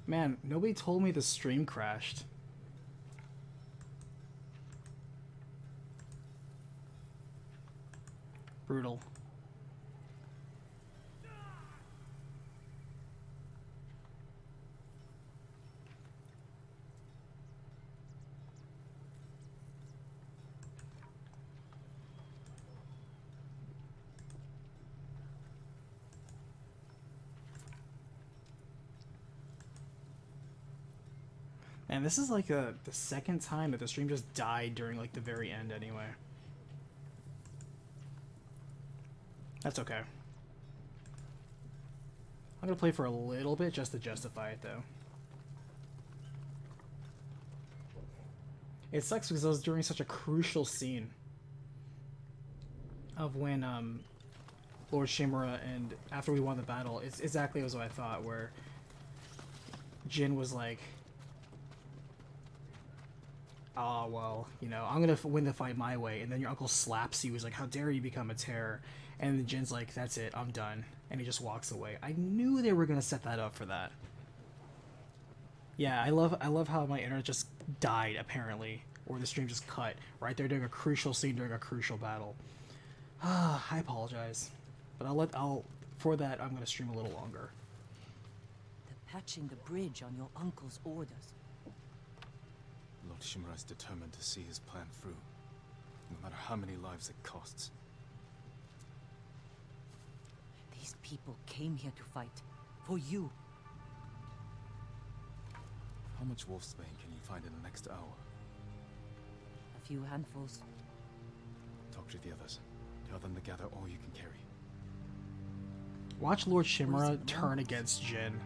Man, nobody told me the stream crashed. Brutal. And this is like the second time that the stream just died during like the very end anyway. That's okay. I'm gonna play for a little bit just to justify it though. It sucks because I was during such a crucial scene of when Lord Shimura, and after we won the battle, it's exactly as what I thought, where Jin was like, oh, well, you know, I'm gonna win the fight my way, and then your uncle slaps you. He's like, how dare you become a terror? And then Jin's like, that's it, I'm done. And he just walks away. I knew they were gonna set that up for that. Yeah, I love how my internet just died, apparently, or the stream just cut right there during a crucial scene during a crucial battle. I apologize, but for that I'm gonna stream a little longer. They're patching the bridge on your uncle's orders. Lord Shimura is determined to see his plan through, no matter how many lives it costs. These people came here to fight. For you. How much wolfsbane can you find in the next hour? A few handfuls. Talk to the others. Tell them to gather all you can carry. Watch Lord Shimura turn against Jin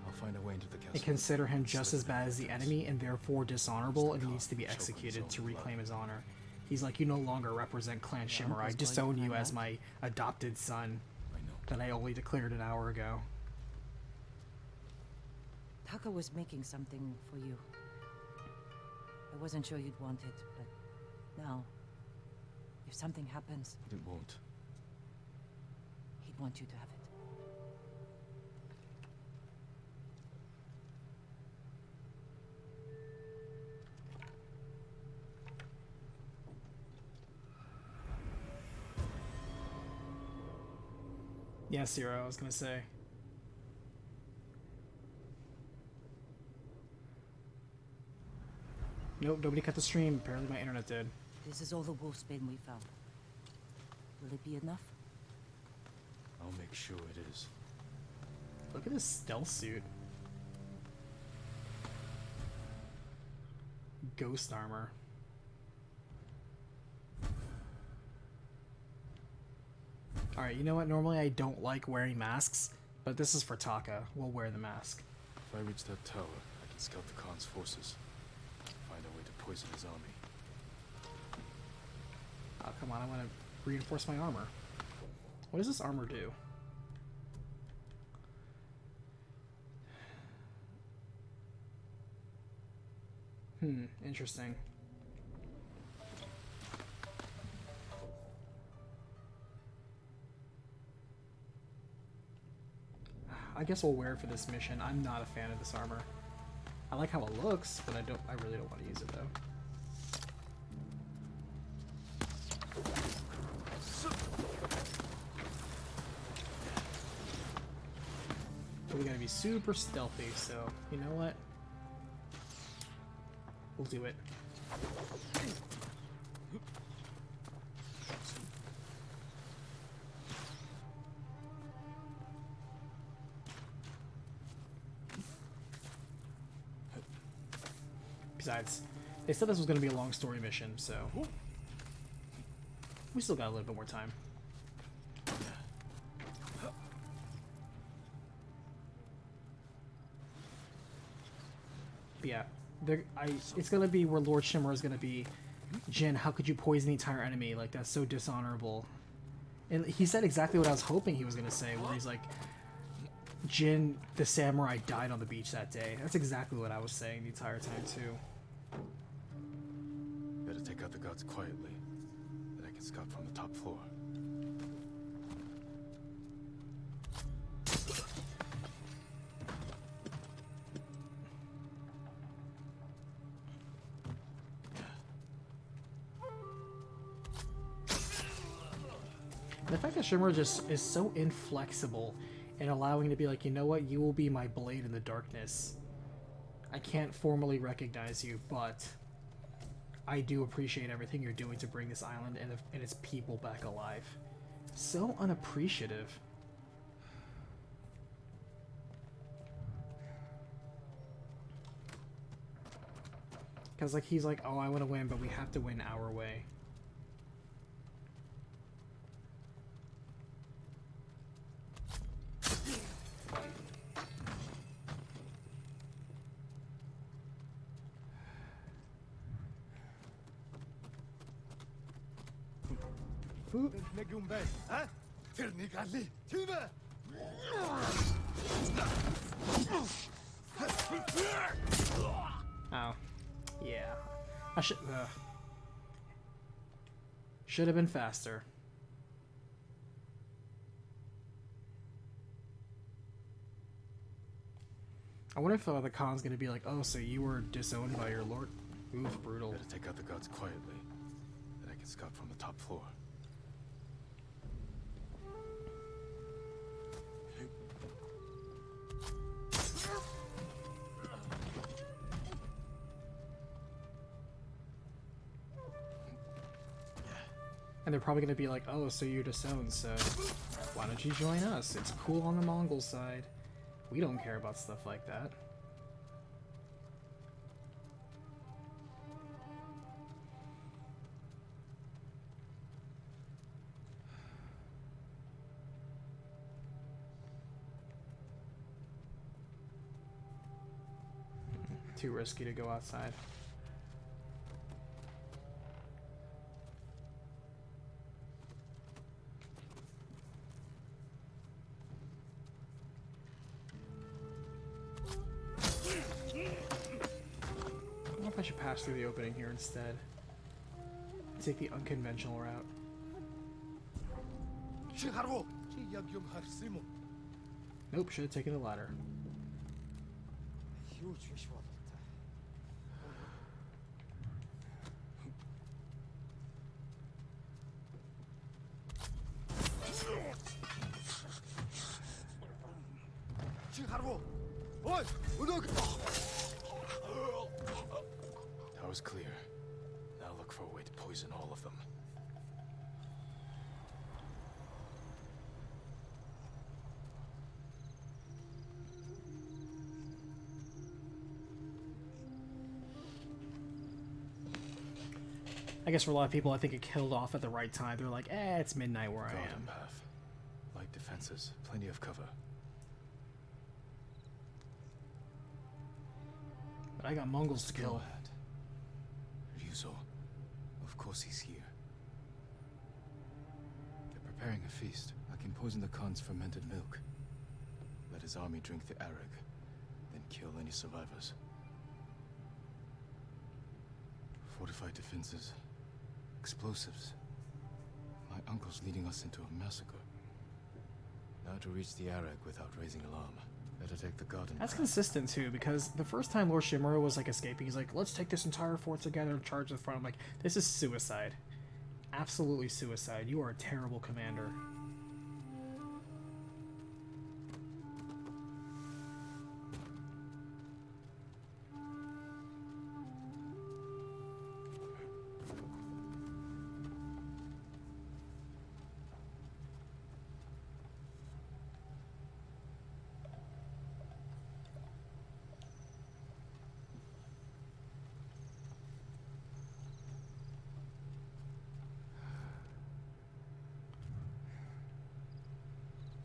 I'll find a way into the castle. and consider him just as bad as the enemy and therefore dishonorable and needs to be executed to reclaim his honor. He's like, you no longer represent Clan Shimura. I disown you as my adopted son that I only declared an hour ago. Taka was making something for you. I wasn't sure you'd want it, but now, if something happens, It won't. he'd want you to have it. Yeah, Zero, I was gonna say. Nope, nobody cut the stream. Apparently my internet did. This is all the wolfsbane we found. Will it be enough? I'll make sure it is. Look at this stealth suit. Ghost armor. Alright, you know what? Normally I don't like wearing masks, but this is for Taka. We'll wear the mask. If I reach that tower, I can scout the Khan's forces. Find a way to poison his army. Oh, come on, I want to reinforce my armor. What does this armor do? Interesting. I guess we'll wear it for this mission. I'm not a fan of this armor. I like how it looks, but I really don't want to use it though. But we gotta be super stealthy, so you know what? We'll do it. Besides, they said this was going to be a long story mission, so we still got a little bit more time. But yeah, it's going to be where Lord Shimura is going to be, Jin, how could you poison the entire enemy? Like, that's so dishonorable. And he said exactly what I was hoping he was going to say, where he's like, Jin, the samurai, died on the beach that day. That's exactly what I was saying the entire time, too. Better take out the guards quietly, then I can scout from the top floor. The fact that Shimura just is so inflexible in allowing to be like, you know what, you will be my blade in the darkness. I can't formally recognize you, but I do appreciate everything you're doing to bring this island and its people back alive. So unappreciative. Because, like, he's like, oh, I want to win, but we have to win our way. Oh. Yeah. I should have been faster. I wonder if the Khan's gonna be like, oh, so you were disowned by your lord? Oof, brutal. Better take out the guards quietly. Then I can scout from the top floor. And they're probably gonna be like, oh, so you're disowned, so why don't you join us? It's cool on the Mongol side. We don't care about stuff like that. Too risky to go outside. I should pass through the opening here instead. Take the unconventional route. Nope, should have taken the ladder. Tower's clear. Now look for a way to poison all of them. I guess for a lot of people, I think it killed off at the right time. They're like, eh, it's midnight where I Garden am. path. Light defenses. Plenty of cover. But I got Mongols to kill. Ryuzo. Of course he's here. They're preparing a feast. I can poison the Khan's fermented milk. Let his army drink the arag, then kill any survivors. Fortified defenses. Explosives. My uncle's leading us into a massacre. Now to reach the arag without raising alarm. Better take the garden. That's consistent too, because the first time Lord Shimura was like escaping, he's like, let's take this entire fort together and charge the front. I'm like, this is suicide. Absolutely suicide. You are a terrible commander.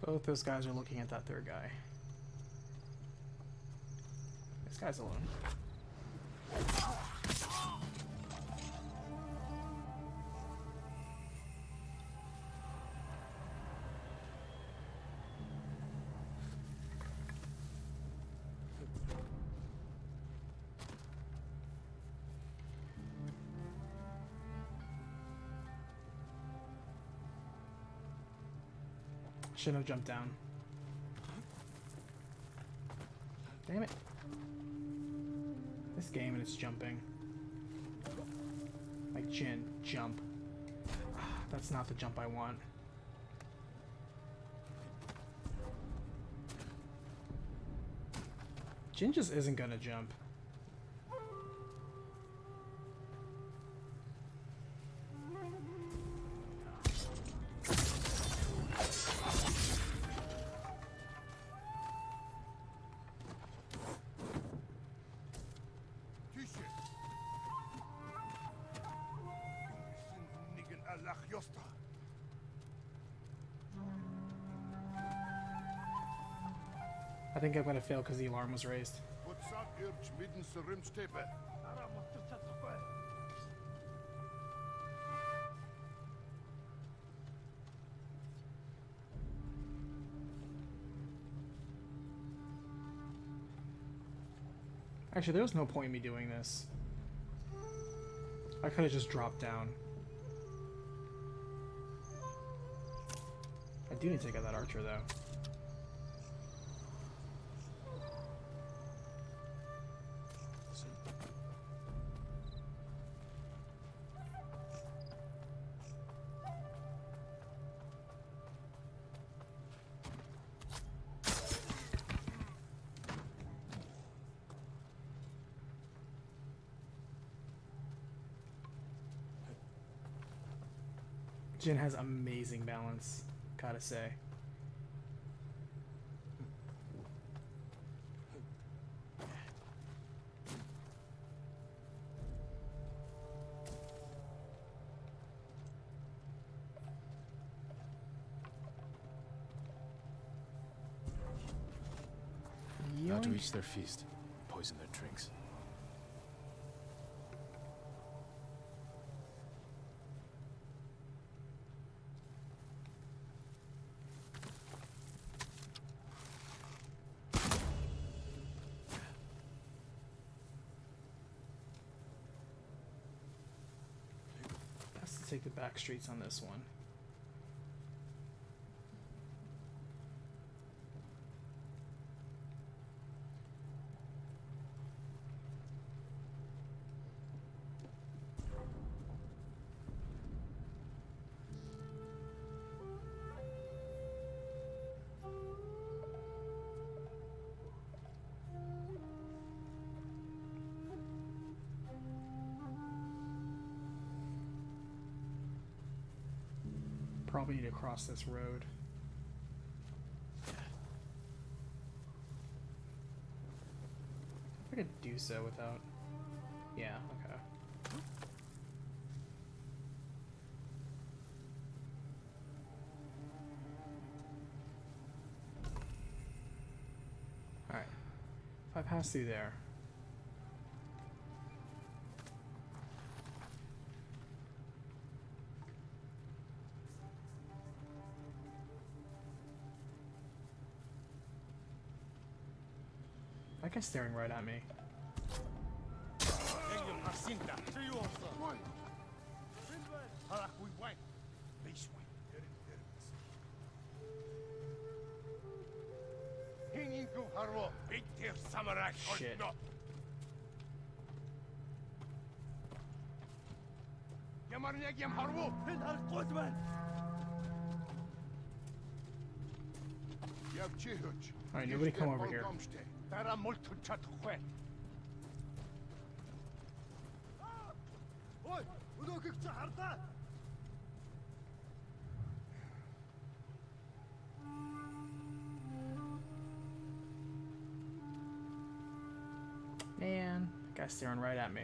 Both those guys are looking at that third guy. This guy's alone. Shouldn't have jumped down. Damn it. This game and it's jumping. Like, Jin, jump. That's not the jump I want. Jin just isn't gonna jump. I think I'm gonna fail because the alarm was raised. Actually, there was no point in me doing this. I could have just dropped down. I do need to get that archer, though. Jin has amazing balance, gotta say. Now to reach their feast, poison their drinks. Has to take the back streets on this one. Probably need to cross this road. If I could do so without... Yeah, okay. Alright. If I pass through there... That guy's staring right at me. Shit. Alright, nobody come over here. Man, that guy's staring right at me.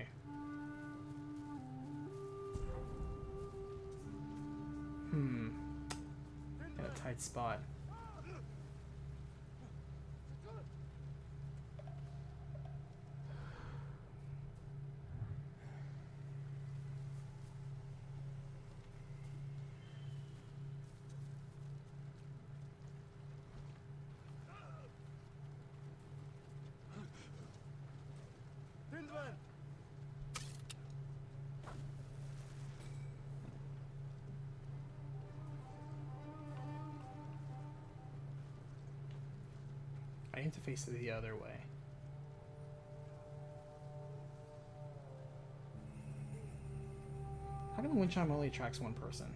In a tight spot. I need to face it the other way. How come the wind chime only attracts one person?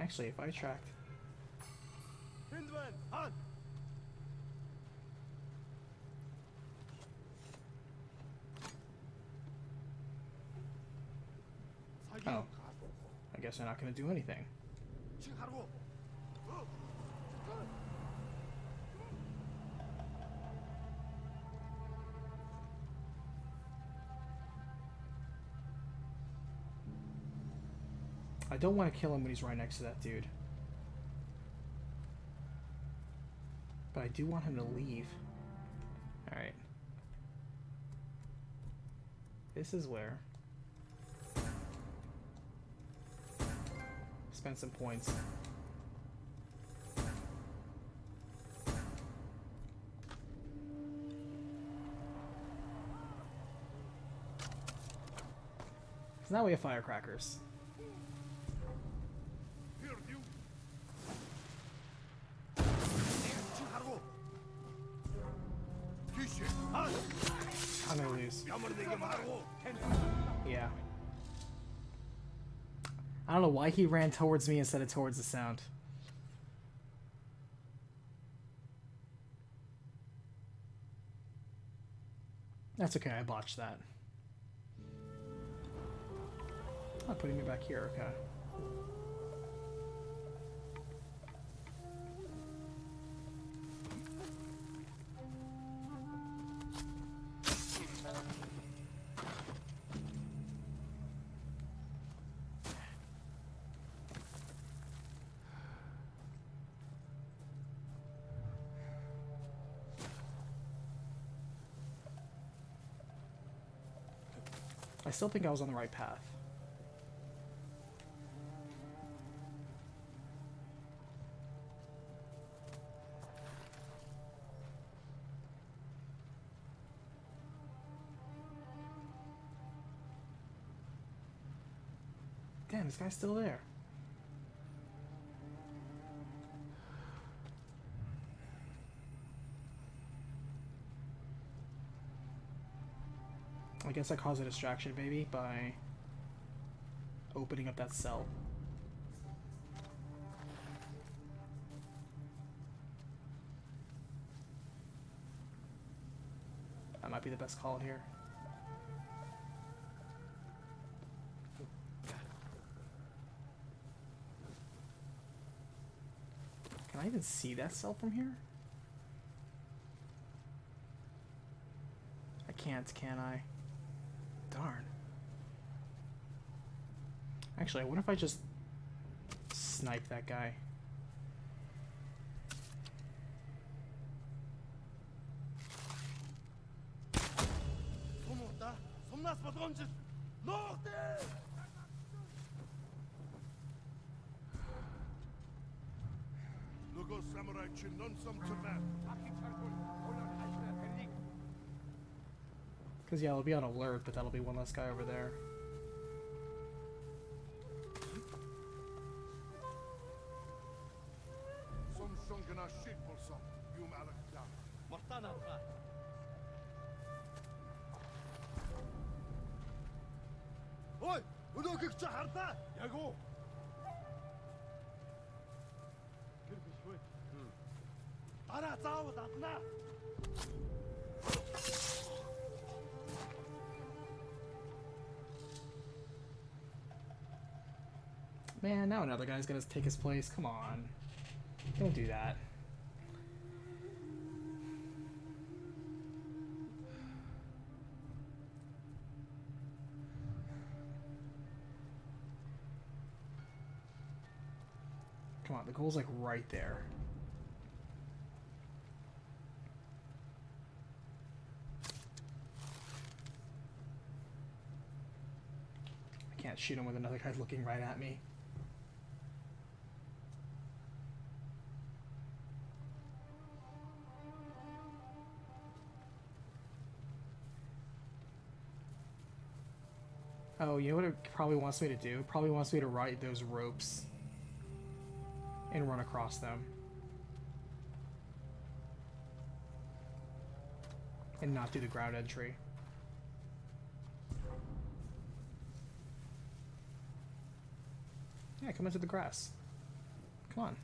Actually, if I tracked... Oh. I guess they're not going to do anything. I don't want to kill him when he's right next to that dude. But I do want him to leave. Alright. This is where... Spend some points. So now we have firecrackers. I'm gonna lose. Yeah. I don't know why he ran towards me instead of towards the sound. That's okay, I botched that. Oh, putting me back here, okay. I still think I was on the right path. Damn, this guy's still there. I guess I caused a distraction, maybe, by opening up that cell. That might be the best call here. Can I even see that cell from here? I can't, can I? Darn. Actually, I wonder if I just snipe that guy. Because, yeah, it'll be on alert, but that'll be one less guy over there. Man, now another guy's gonna take his place. Come on. Don't do that. Come on, the goal's like right there. I can't shoot him with another guy looking right at me. Oh, you know what it probably wants me to do? It probably wants me to ride those ropes and run across them. And not do the ground entry. Yeah, come into the grass. Come on.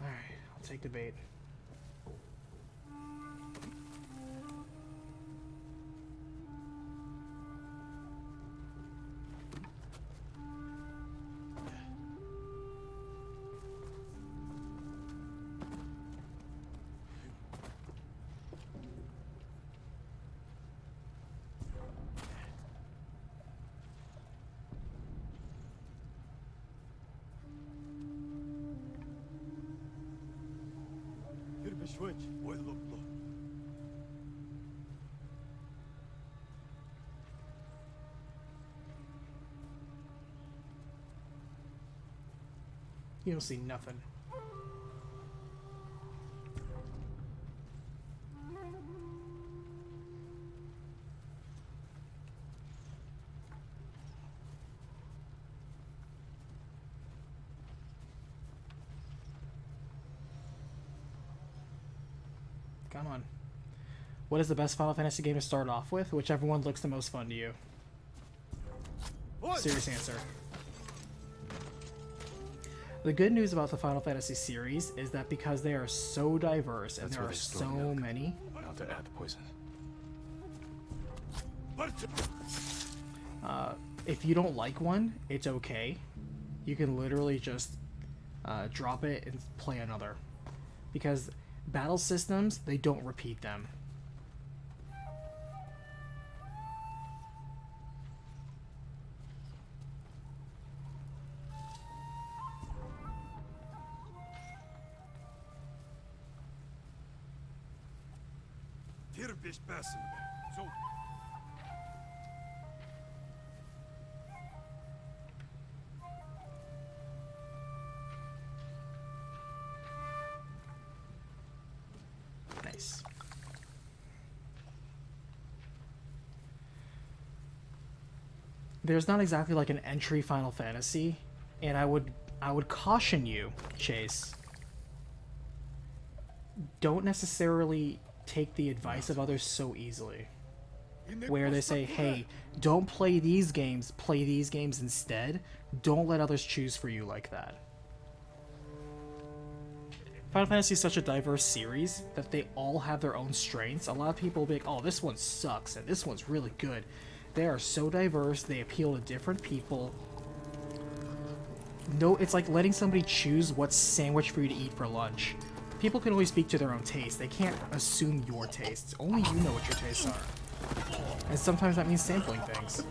Alright, I'll take the bait. You don't see nothing. Come on. What is the best Final Fantasy game to start off with? Whichever one looks the most fun to you. Serious answer. The good news about the Final Fantasy series is that because they are so diverse and there are so many. Now to add the poison. If you don't like one, it's okay. You can literally just drop it and play another. Because battle systems, they don't repeat them. Nice. There's not exactly like an entry Final Fantasy, and I would caution you, Chase. Don't necessarily take the advice of others so easily. Where they say, hey, don't play these games, play these games instead. Don't let others choose for you like that. Final Fantasy is such a diverse series that they all have their own strengths. A lot of people will be like, oh, this one sucks, and this one's really good. They are so diverse, they appeal to different people. No, it's like letting somebody choose what sandwich for you to eat for lunch. People can only speak to their own taste. They can't assume your tastes. Only you know what your tastes are. And sometimes that means sampling things.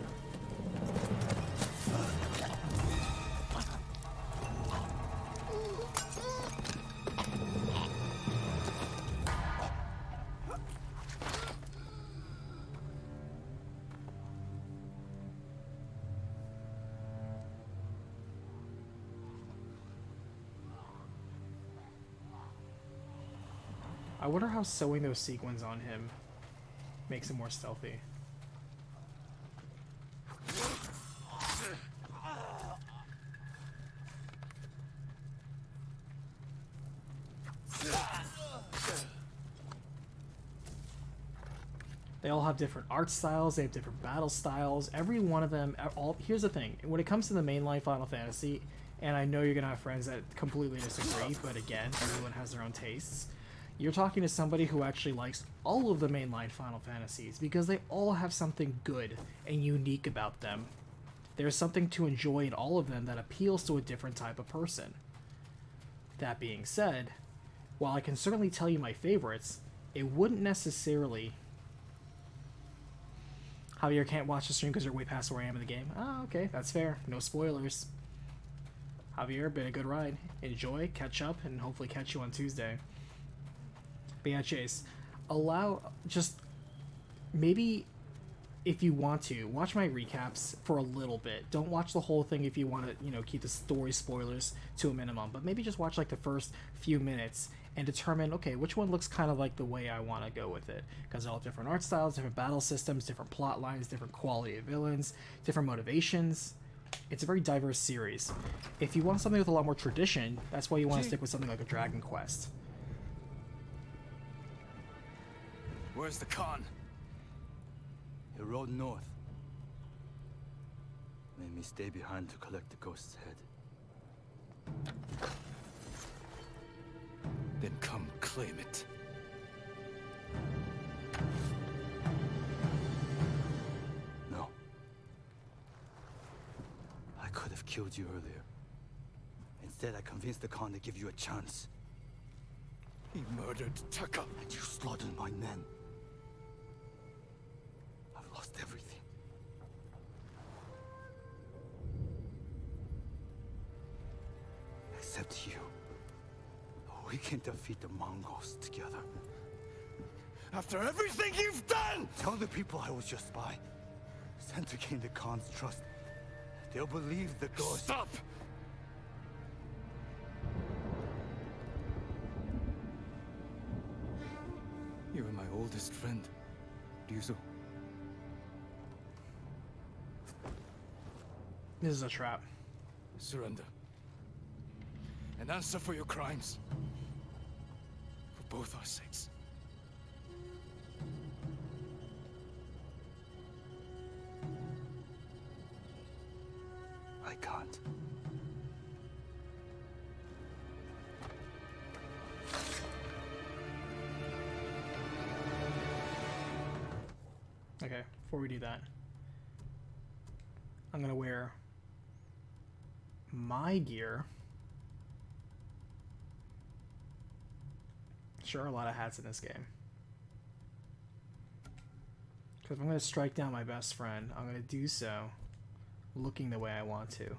I wonder how sewing those sequins on him makes him more stealthy. They all have different art styles, they have different battle styles, every one of them, here's the thing, when it comes to the mainline Final Fantasy, and I know you're gonna have friends that completely disagree, but again, everyone has their own tastes. You're talking to somebody who actually likes all of the mainline Final Fantasies because they all have something good and unique about them. There's something to enjoy in all of them that appeals to a different type of person. That being said, while I can certainly tell you my favorites, it wouldn't necessarily... Javier can't watch the stream because you're way past where I am in the game. Ah, okay, that's fair. No spoilers. Javier, been a good ride. Enjoy, catch up, and hopefully catch you on Tuesday. But yeah, Chase, just maybe if you want to, watch my recaps for a little bit. Don't watch the whole thing if you want to, keep the story spoilers to a minimum. But maybe just watch like the first few minutes and determine, okay, which one looks kind of like the way I want to go with it. Because they're all different art styles, different battle systems, different plot lines, different quality of villains, different motivations. It's a very diverse series. If you want something with a lot more tradition, that's why you want to stick with something like a Dragon Quest. Where's the Khan? He rode north. made me stay behind to collect the ghost's head. Then come claim it. No. I could have killed you earlier. Instead, I convinced the Khan to give you a chance. He murdered Taka. And you slaughtered my men. I've lost everything. Except you. We can defeat the Mongols together. After everything you've done! Tell the people I was your spy. Sent to gain the Khan's trust. They'll believe the ghost. Stop! You are my oldest friend, Ryuzo. This is a trap. Surrender. And answer for your crimes. For both our sakes. I can't. Okay, before we do that, I'm gonna wear my gear. Sure, a lot of hats in this game. Because if I'm gonna strike down my best friend, I'm gonna do so looking the way I want to.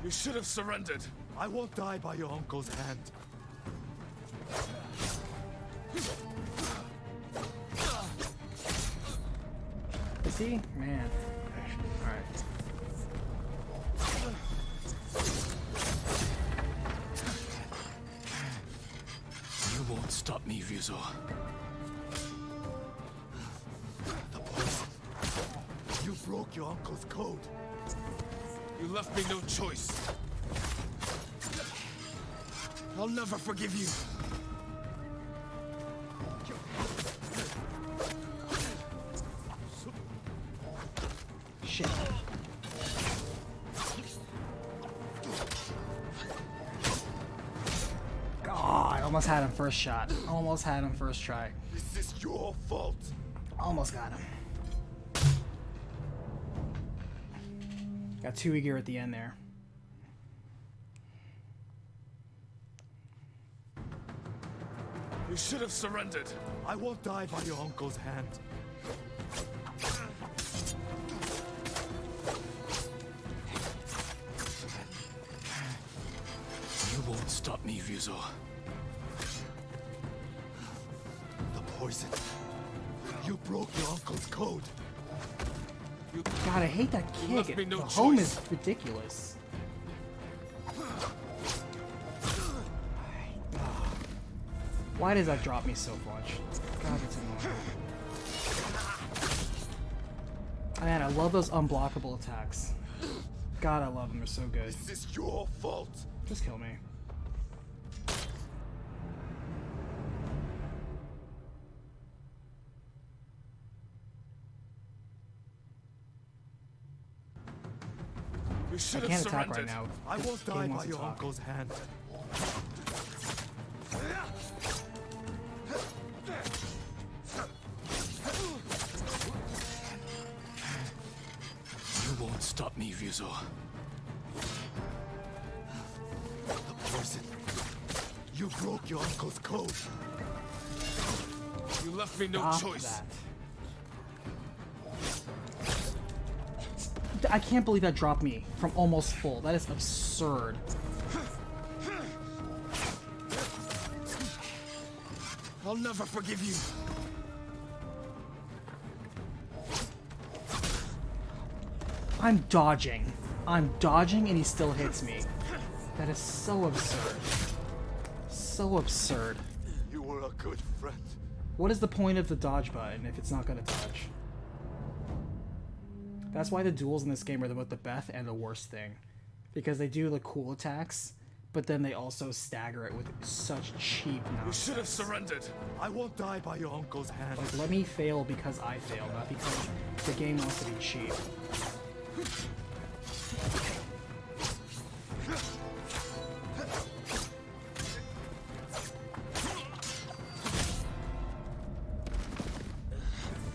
You should have surrendered. I won't die by your uncle's hand. Is he? Man. Alright. You won't stop me, Ryuzo. The poison. You broke your uncle's code. You left me no choice. I'll never forgive you. Shit. God, almost had him first shot. Almost had him first try. This is your fault. Almost got him. Got 2 gear at the end there. You should have surrendered. I won't die by your uncle's hand. You won't stop me, Ryuzo. The poison. You broke your uncle's code. God, I hate that left kick. me no The home choice. is ridiculous. Why does that drop me so much? God, it's annoying. Man, I love those unblockable attacks. God, I love them. They're so good. This is your fault. Just kill me. You I should have can't attack surrendered. right now. I This won't game die wants by to your talk. uncle's hand. You won't stop me, Ryuzo. The poison. You broke your uncle's code. You left me no Stop choice. that. I can't believe that dropped me from almost full. That is absurd. I'll never forgive you. I'm dodging. I'm dodging and he still hits me. That is so absurd. So absurd. You were a good friend. What is the point of the dodge button if it's not gonna dodge? That's why the duels in this game are both the best and the worst thing. Because they do the cool attacks, but then they also stagger it with such cheap You nonsense. should have surrendered. I won't die by your uncle's hand. Like, let me fail because I fail, not because the game wants to be cheap.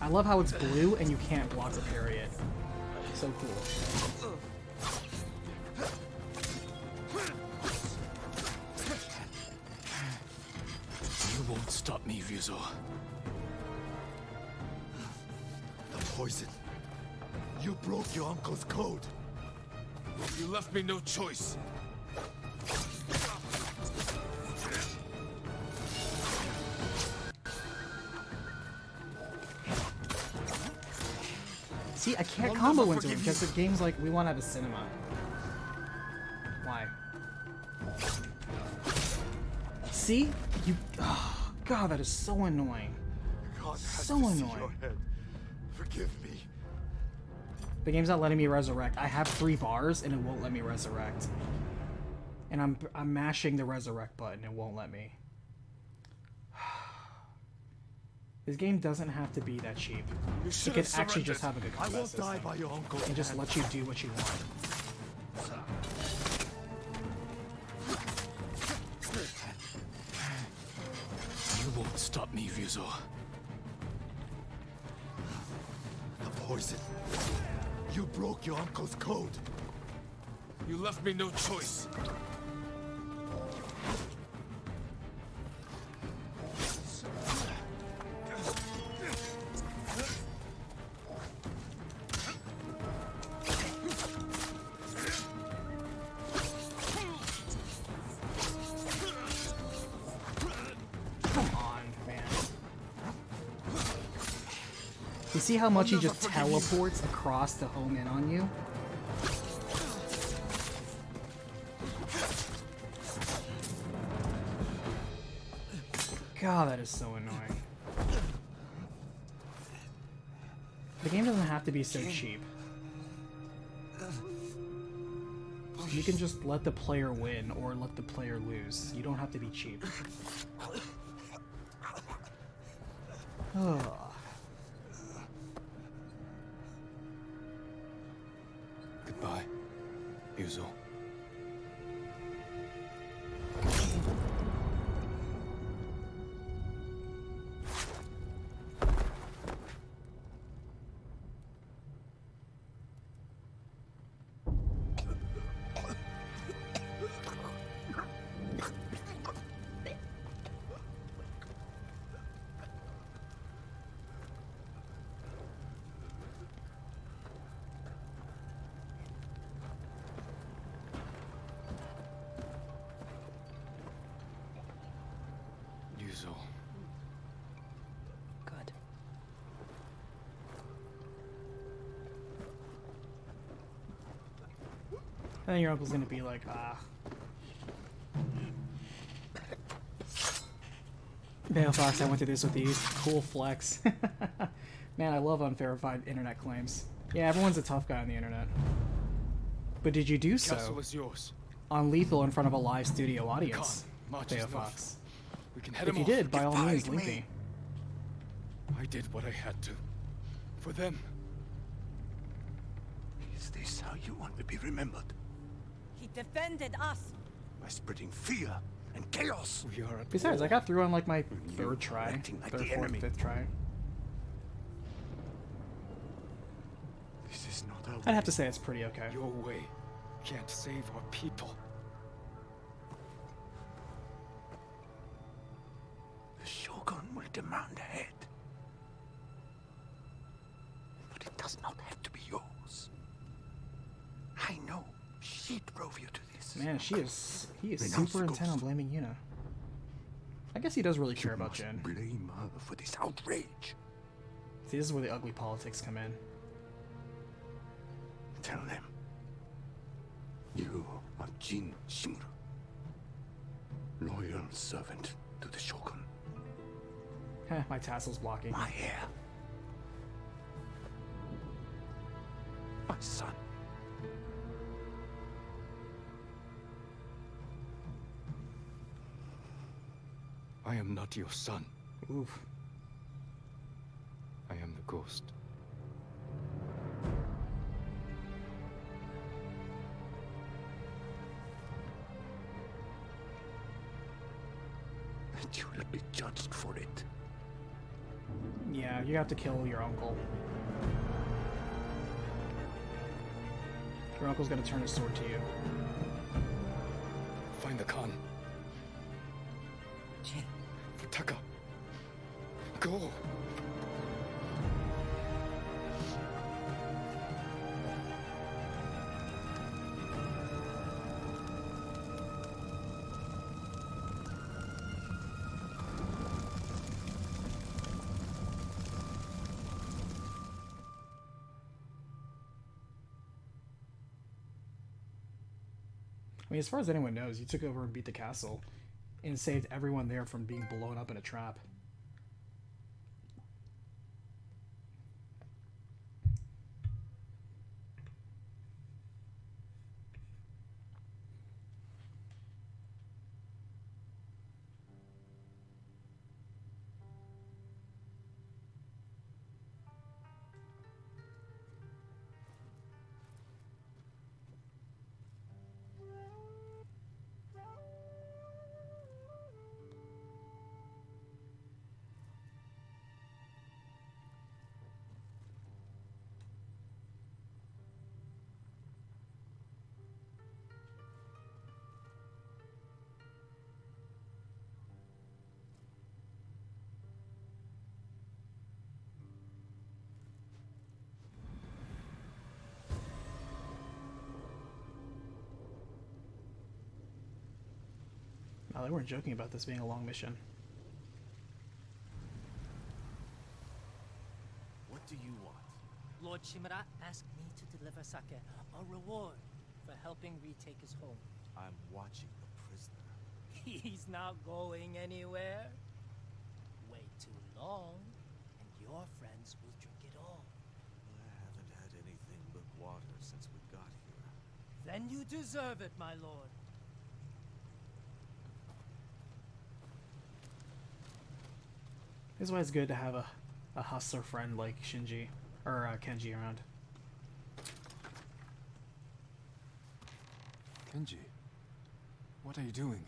I love how it's blue and you can't block or parry it. So cool. You won't stop me, Ryuzo. The poison. You broke your uncle's code. You left me no choice. See, I can't I'll combo never into him forgive because the game's like, we want to have a cinema. Why? See? You... Oh, God, that is so annoying. God has So to see annoying. your head. Forgive me. The game's not letting me resurrect. I have 3 bars and it won't let me resurrect. And I'm mashing the resurrect button. It won't let me. This game doesn't have to be that cheap. You It should could have actually surrendered. just have a good I combat won't die system by your uncle's and just hand. let you do what you want. You won't stop me, Ryuzo. The poison. You broke your uncle's code. You left me no choice. Come on, man. You see how much he just teleports across to home in on you? God, that is so annoying. The game doesn't have to be so cheap. You can just let the player win or let the player lose. You don't have to be cheap. Ugh. Goodbye, Ryuzo. Ryuzo. Good. And then your uncle's gonna be like, ah. Bale Fox, I went through this with these. Cool flex. Man, I love unverified internet claims. Yeah, everyone's a tough guy on the internet. But did you do Castle so is yours. on lethal in front of a live studio audience? Come, march is Bale enough. Fox. We can head If him you off. did, by all Goodbye means, to link me. me. I did what I had to. For them. Is this how you want to be remembered? He defended us. By spreading fear and chaos? We are at Besides, I war. got through on like my third try. acting like Third, the fourth, enemy. fifth try. This is not our I'd have to say it's pretty okay. Your way can't save our people. The Shogun will demand a head. But it does not have to be yours. I know she drove you to this. Man, he is Renounce super the intent on ghost. blaming Yuna. I guess he does really You care about must Jin. blame her for this outrage. See, this is where the ugly politics come in. Tell them. You are Jin Shimura. Loyal servant to the Shogun. Heh, my tassel's blocking. My heir. my son. I am not your son. Oof. I am the ghost. And you will be judged for it. Yeah, you have to kill your uncle. Your uncle's gonna turn his sword to you. Find the Khan. Jin, For Taka. Go. I mean, as far as anyone knows, you took over and beat the castle and saved everyone there from being blown up in a trap. No, they weren't joking about this being a long mission. What do you want? Lord Shimura asked me to deliver Sake, a reward for helping retake his home. I'm watching the prisoner. He's not going anywhere. Wait too long, and your friends will drink it all. I haven't had anything but water since we got here. Then you deserve it, my lord. This is why it's good to have a hustler friend like Shinji, or Kenji around. Kenji, what are you doing?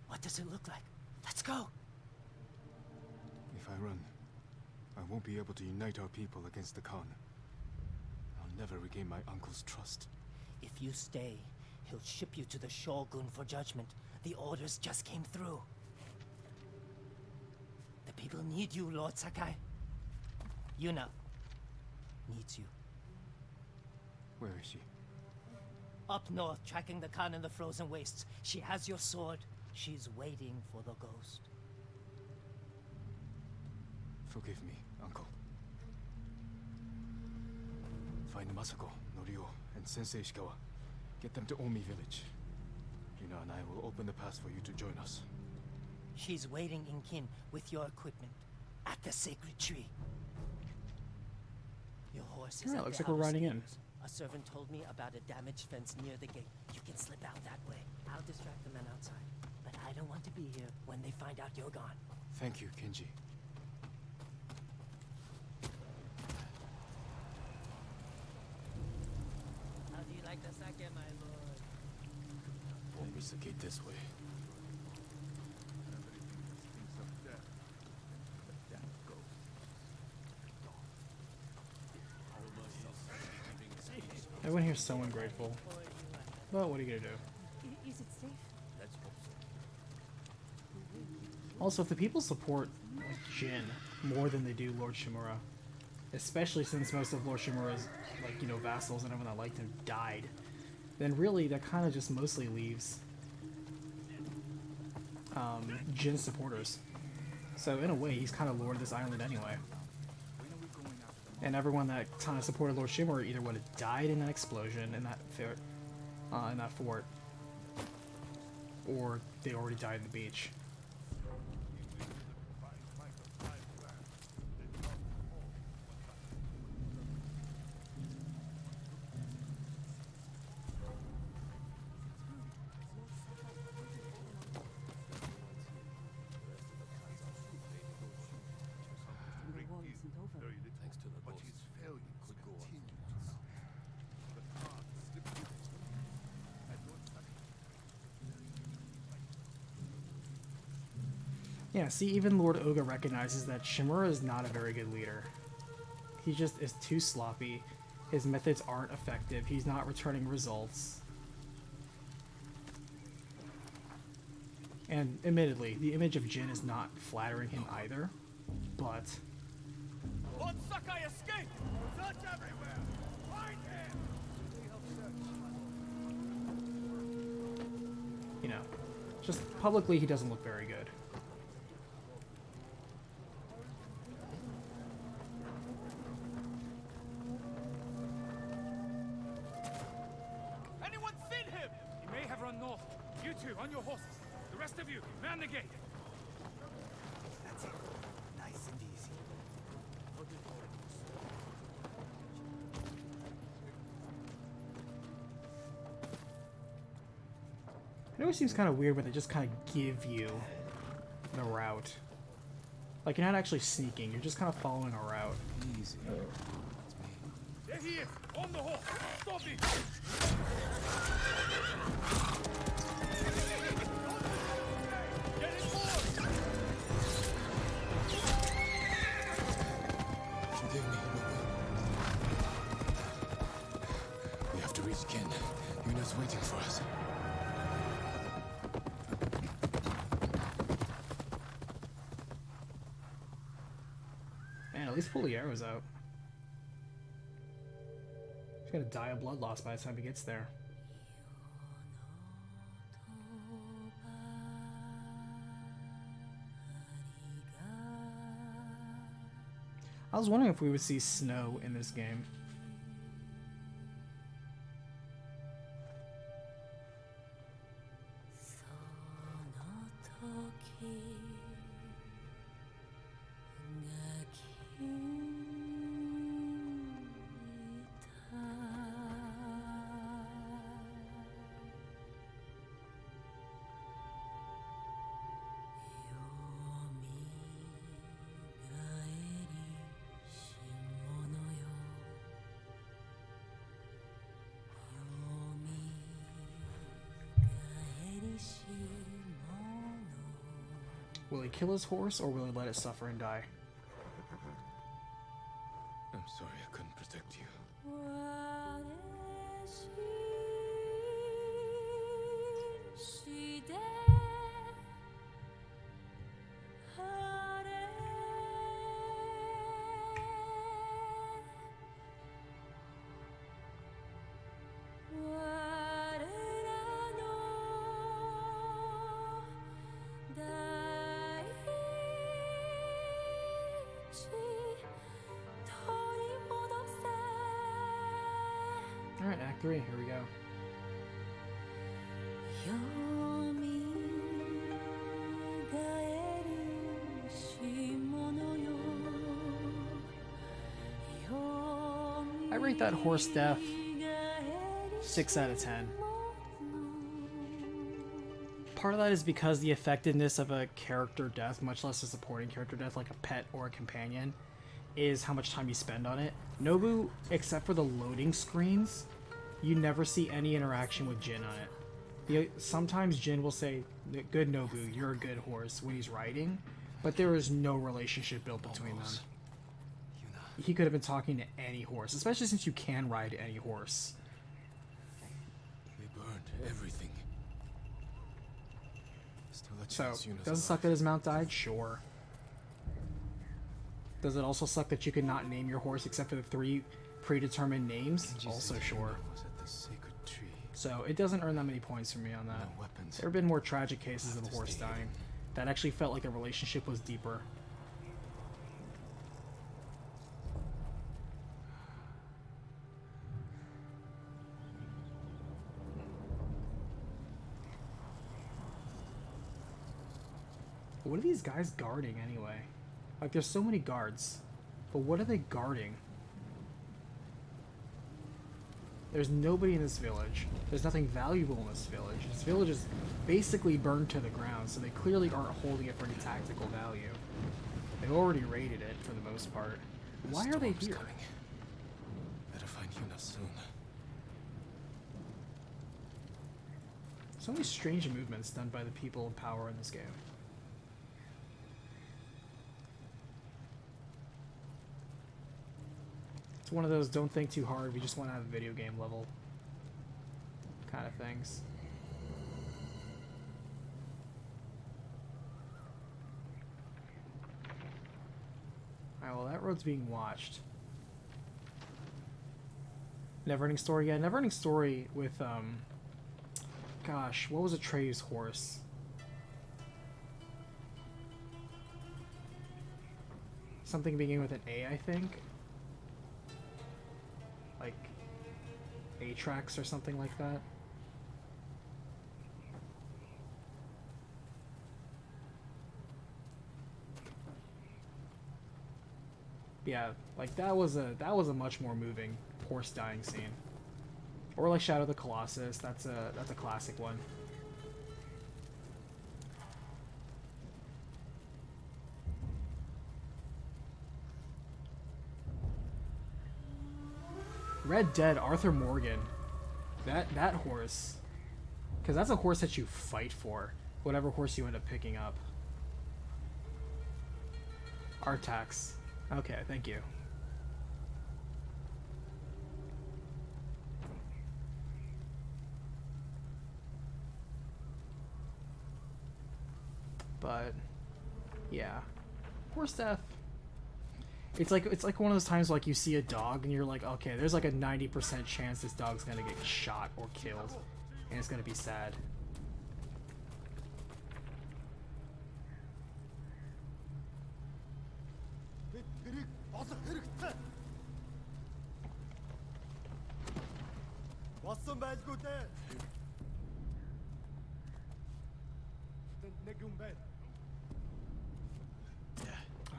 What does it look like? Let's go! If I run, I won't be able to unite our people against the Khan. I'll never regain my uncle's trust. If you stay, he'll ship you to the Shogun for judgment. The orders just came through. The people need you, Lord Sakai. Yuna needs you. Where is she? Up north, tracking the Khan in the frozen wastes. She has your sword. She's waiting for the ghost. Forgive me, uncle. Find Masako, Norio, and Sensei Ishikawa. Get them to Omi village. Yuna and I will open the pass for you to join us. She's waiting in Kin with your equipment at the sacred tree. Your horse is Yeah, at looks the like we're outer riding in. stables. A servant told me about a damaged fence near the gate. You can slip out that way. I'll distract the men outside. But I don't want to be here when they find out you're gone. Thank you, Kenji. How do you like the sake, my lord? Won't miss the gate this way. Everyone here's so ungrateful. But what are you gonna do? Is it safe? Also, if the people support like Jin more than they do Lord Shimura, especially since most of Lord Shimura's vassals and everyone that liked him died, then really that kind of just mostly leaves Jin's supporters. So in a way, he's kind of lord of this island anyway. And everyone that kind of supported Lord Shimura either would have died in that explosion in that fort, or they already died on the beach. Yeah, see, even Lord Oga recognizes that Shimura is not a very good leader. He just is too sloppy. His methods aren't effective. He's not returning results. And admittedly, the image of Jin is not flattering him either, but... Lord Sakai escaped! Search everywhere! Find him! You know, just publicly he doesn't look very good. Anyone seen him? He may have run north. You two, on your horses. The rest of you, man the gate. That's it. Nice and easy. It always seems kind of weird when they just kind of give you the route. Like, you're not actually sneaking, you're just kind of following a route. Easy. There he is, on the horse. Stop him! Get him forward! Forgive me, we have to reach Ken. Yuna's waiting for us. Man, at least pull the arrows out. He's gonna die of blood loss by the time he gets there. I was wondering if we would see snow in this game. Will he kill his horse, or will he let it suffer and die? I'm sorry I couldn't protect you. Alright, Act 3, here we go. I rate that horse death 6 out of 10. Part of that is because the effectiveness of a character death, much less a supporting character death like a pet or a companion, is how much time you spend on it. Nobu, except for the loading screens, you never see any interaction with Jin on it. Sometimes Jin will say, "Good Nobu, you're a good horse," when he's riding, but there is no relationship built between them. Yuna. He could have been talking to any horse, especially since you can ride any horse. They burned everything. Still a So, chance Yuna's does it suck alive. that his mount died? Sure. Does it also suck that you could not name your horse except for the 3 predetermined names? Kenji Also said sure. Yuna was at the sacred tree. So it doesn't earn that many points from me on that. No weapons. There have been more tragic cases of a Have to horse stay dying hidden. that actually felt like the relationship was deeper. What are these guys guarding anyway? Like, there's so many guards, but what are they guarding? There's nobody in this village. There's nothing valuable in this village. This village is basically burned to the ground, so they clearly aren't holding it for any tactical value. They've already raided it for the most part. The Why are they storm's here? coming. Better find Yuna soon. So many strange movements done by the people in power in this game. It's one of those don't think too hard, we just want to have a video game level kind of things. Alright, well that road's being watched. Neverending Story, yeah, Neverending Story with, gosh, what was Atreyu's horse? Something beginning with an A, I think? Like, Atrax or something like that? Yeah, like that was a much more moving horse dying scene. Or like Shadow of the Colossus, that's a classic one. Red Dead, Arthur Morgan. That horse. Because that's a horse that you fight for. Whatever horse you end up picking up. Artax. Okay, thank you. But yeah. Horse death. It's like one of those times like you see a dog and you're like, okay, there's like a 90% chance this dog's gonna get shot or killed, and it's gonna be sad.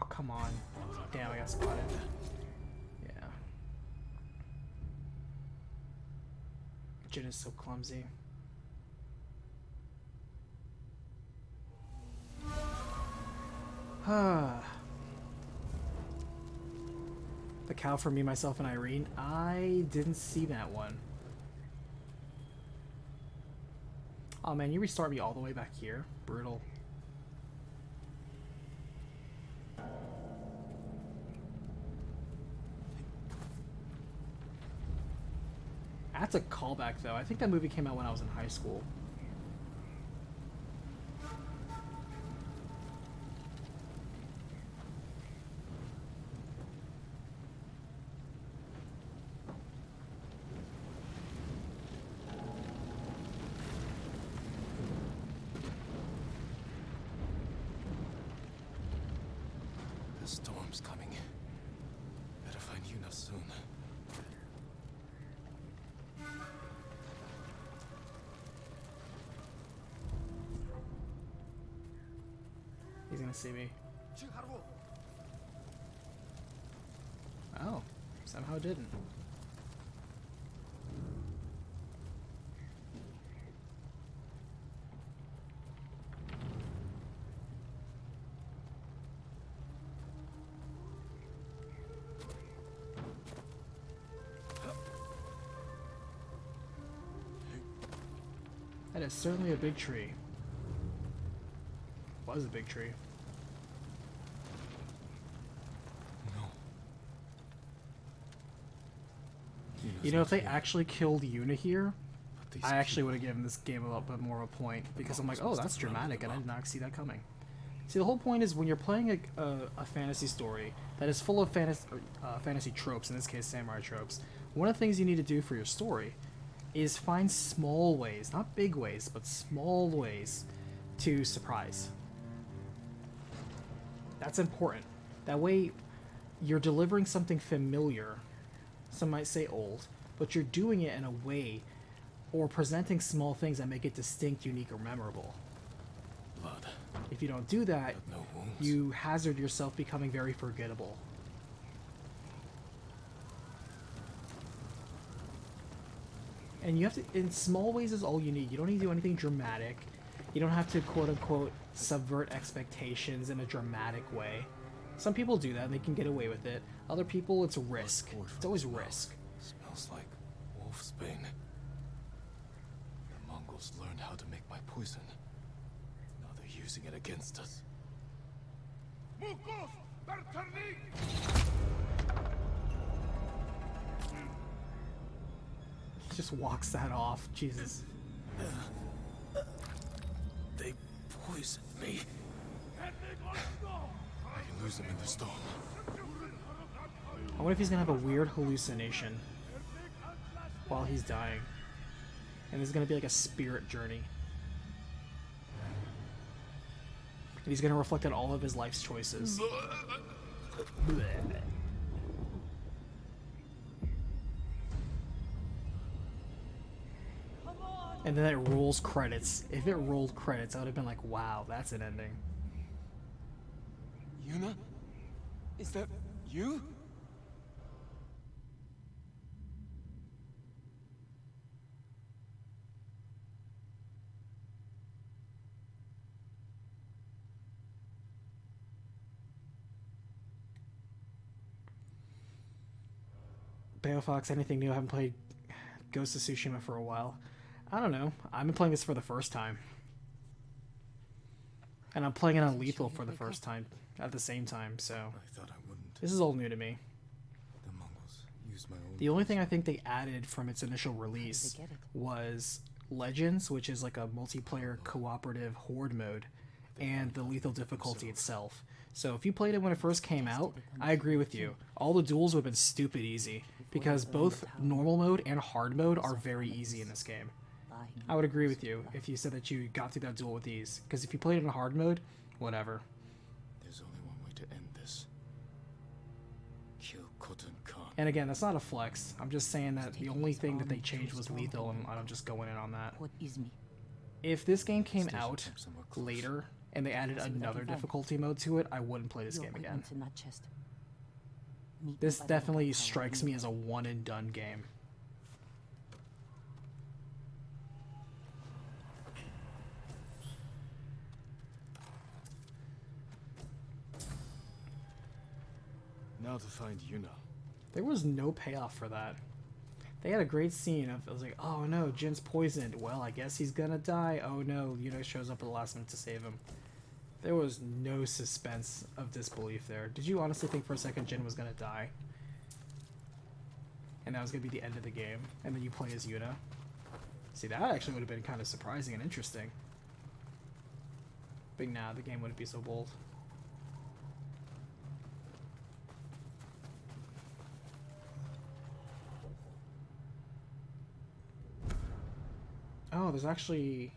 Oh, come on. Damn, I got spotted. Yeah. Jin is so clumsy. The cow for me, myself, and Irene. I didn't see that one. Oh man, you restart me all the way back here? Brutal. That's a callback though. I think that movie came out when I was in high school. The storm's coming. Better find Yuna soon. He's gonna see me. Oh, somehow didn't. That is certainly a big tree. Was a big tree. No. You know, if they actually killed Yuna here, But these I actually would have given this game a bit more of a point, because I'm like, oh, that's dramatic, and I did not see that coming. See, the whole point is when you're playing a fantasy story that is full of fantasy tropes, in this case samurai tropes, one of the things you need to do for your story is find small ways, not big ways, but small ways to surprise. That's important. That way you're delivering something familiar, some might say old, but you're doing it in a way or presenting small things that make it distinct, unique, or memorable. blood. If you don't do that, But no wounds. you hazard yourself becoming very forgettable. And you have to, in small ways is all you need. You don't need to do anything dramatic. You don't have to quote unquote subvert expectations in a dramatic way. Some people do that and they can get away with it. Other people, it's a risk. It's always risk. Smells like wolf's bane. The Mongols learned how to make my poison. Now they're using it against us. He just walks that off. Jesus. They poisoned me. I can lose them in the storm. I wonder if he's gonna have a weird hallucination while he's dying. And this is gonna be like a spirit journey. And he's gonna reflect on all of his life's choices. Bleh. And then it rolls credits. If it rolled credits, I would have been like, wow, that's an ending. Yuna? Is that you? Fox, anything new? I haven't played Ghost of Tsushima for a while. I don't know. I've been playing this for the first time. And I'm playing it on Lethal for the first time at the same time, so I thought I wouldn't. this is all new to me. The Mongols used my own. The only thing I think they added from its initial release was Legends, which is like a multiplayer cooperative horde mode, and the lethal difficulty itself. So if you played it when it first came out, I agree with you. All the duels would have been stupid easy, because both normal mode and hard mode are very easy in this game. I would agree with you if you said that you got through that duel with ease, because if you played it in hard mode, whatever. There's only one way to end this. Kill Khotun Khan. And again, that's not a flex. I'm just saying that the only thing that they changed was lethal, and I'm just going in on that. What is me? If this game came out later and they added another difficulty mode to it, I wouldn't play this game again. This definitely strikes me as a one and done game. Now to find Yuna. There was no payoff for that. They had a great scene of, I was like, oh no, Jin's poisoned. Well, I guess he's gonna die. Oh no, Yuna shows up at the last minute to save him. There was no suspense of disbelief there. Did you honestly think for a second Jin was gonna die? And that was gonna be the end of the game, and then you play as Yuna? See, that actually would have been kind of surprising and interesting. But nah, the game wouldn't be so bold. Oh, there's actually...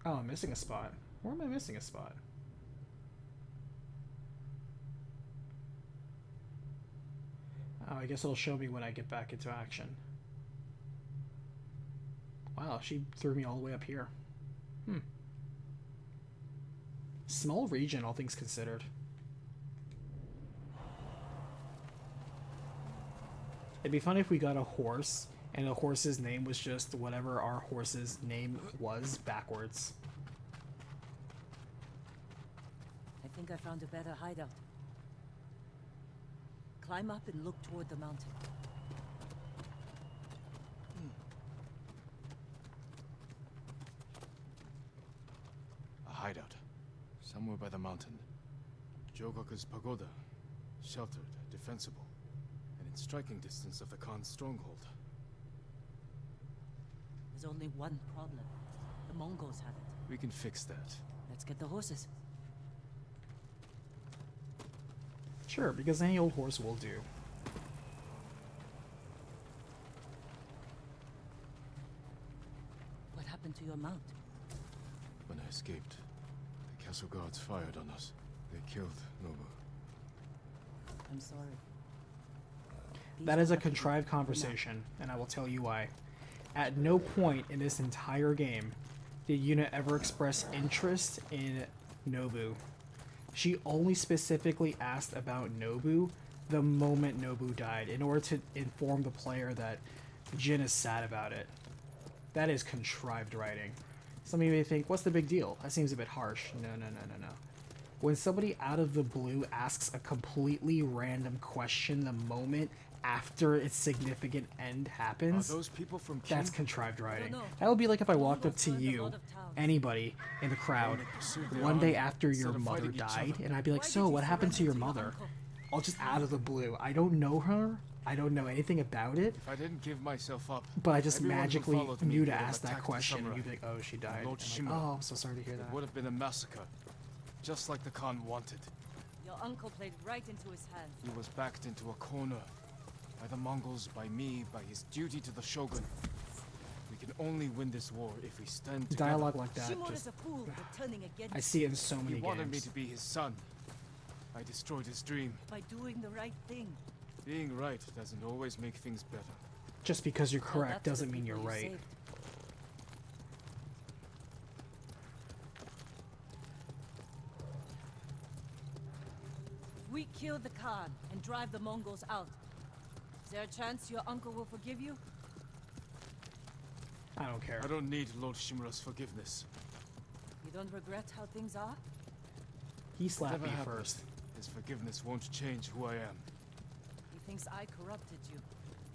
Oh, I'm missing a spot. Where am I missing a spot? Oh, I guess it'll show me when I get back into action. Wow, she threw me all the way up here. Small region, all things considered. It'd be funny if we got a horse and the horse's name was just whatever our horse's name was backwards. I think I found a better hideout. Climb up and look toward the mountain. A hideout. Somewhere by the mountain. Jogoku's pagoda. Sheltered, defensible, and in striking distance of the Khan's stronghold. There's only one problem. The Mongols have it. We can fix that. Let's get the horses. Sure, because any old horse will do. What happened to your mount? When I escaped, the castle guards fired on us. They killed Nobu. I'm sorry. That is a contrived conversation, and I will tell you why. At no point in this entire game did Yuna ever express interest in Nobu. She only specifically asked about Nobu the moment Nobu died in order to inform the player that Jin is sad about it. That is contrived writing. Some of you may think, what's the big deal? That seems a bit harsh. No. When somebody out of the blue asks a completely random question the moment after its significant end happens, Are those people from that's King? contrived writing. That would be like if I walked up to you, anybody in the crowd, one day after your mother died, and I'd be like, so what happened to your mother? all just out of the blue. I don't know her. I don't know anything about it. If I didn't give myself up, But I just everyone who magically followed me knew to would have ask that attacked the question, and samurai. you'd be like, "Oh, she died." Lord And I'm like, Shimura. oh, I'm so sorry to hear It that. would have been a massacre, just like the Khan wanted. Your uncle played right into his hands. He was backed into a corner by the Mongols, by me, by his duty to the Shogun. We can only win this war if we stand together. Dialogue like that, Shimon just is a fool for turning against I see it in so many He wanted me games. to be his son. I destroyed his dream. by doing the right thing. Being right doesn't always make things better. Just because you're Well, correct that's the doesn't mean you're people you right. saved. If we kill the Khan and drive the Mongols out, is there a chance your uncle will forgive you? I don't care. I don't need Lord Shimura's forgiveness. You don't regret how things are? He slapped Whatever me happens, first. his forgiveness won't change who I am. He thinks I corrupted you.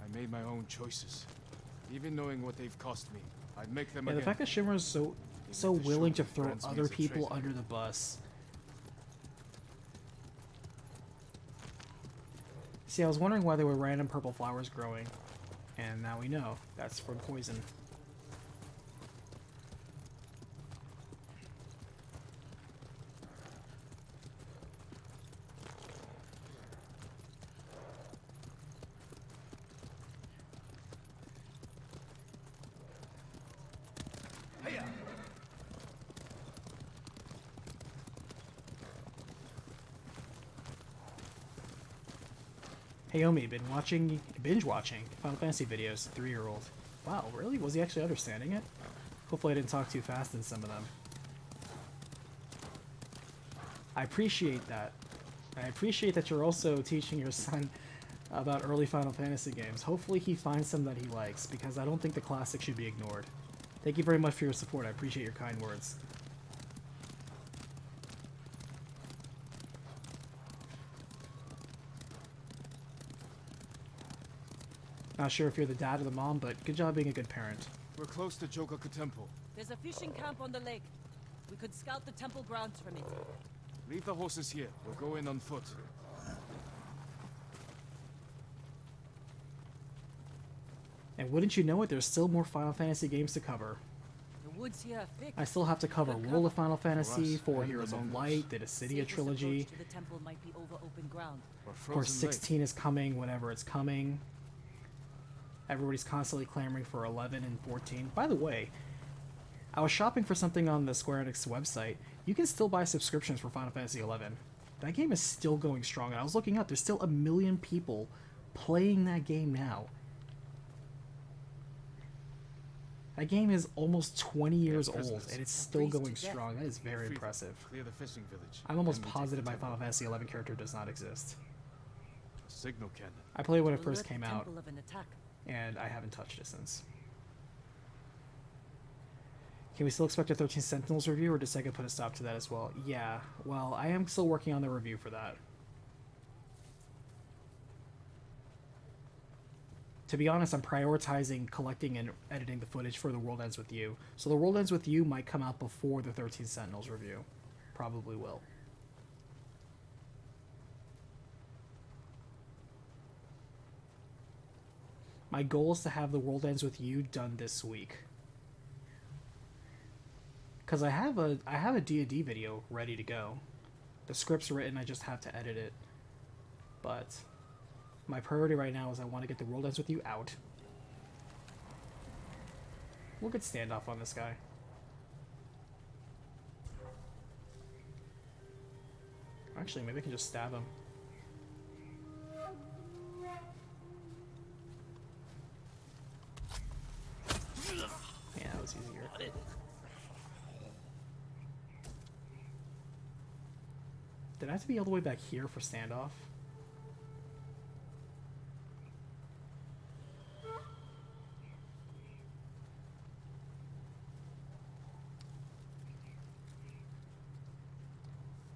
I made my own choices. Even knowing what they've cost me, I'd make them Yeah, the again. fact that Shimmer's so if so the willing to Shogun throw brands me other as a people traitor. under the bus. See, I was wondering why there were random purple flowers growing, and now we know that's from poison. Hey Omi, binge watching Final Fantasy videos, 3-year-old. Wow, really? Was he actually understanding it? Hopefully I didn't talk too fast in some of them. I appreciate that. I appreciate that you're also teaching your son about early Final Fantasy games. Hopefully he finds some that he likes, because I don't think the classics should be ignored. Thank you very much for your support. I appreciate your kind words. Not sure if you're the dad or the mom, but good job being a good parent. We're close to Jogaku Temple. There's a fishing camp on the lake. We could scout the temple grounds from it. Leave the horses here. We'll go in on foot. And wouldn't you know it, there's still more Final Fantasy games to cover. The woods here are thick. I still have to cover World of Final Fantasy, us, 4 and the Heroes of Mongols. Light, the Dissidia Safest trilogy. approach to the temple might be over open ground. Or Of course, frozen lake. 16 is coming whenever it's coming. Everybody's constantly clamoring for 11 and 14. By the way, I was shopping for something on the Square Enix website. You can still buy subscriptions for Final Fantasy 11. That game is still going strong, and I was looking up, there's still 1 million people playing that game now. That game is almost 20 years old, prisoners. and it's still Freeze to going death. strong. That is very Free- impressive. Clear the fishing village. I'm almost then we'll take positive the my temple. Final Fantasy 11 character does not exist. A signal cannon. I played it when it Alert first the came out, temple of an attack. and I haven't touched it since. Can we still expect a 13 Sentinels review, or does Sega put a stop to that as well? Yeah, well, I am still working on the review for that. To be honest, I'm prioritizing collecting and editing the footage for The World Ends With You. So The World Ends With You might come out before the 13 Sentinels review. Probably will. My goal is to have The World Ends With You done this week. Because I have a D&D video ready to go. The script's written, I just have to edit it. But my priority right now is I want to get The World Ends With You out. We'll get standoff on this guy. Actually, maybe I can just stab him. Yeah, that was easier. Did I have to be all the way back here for standoff?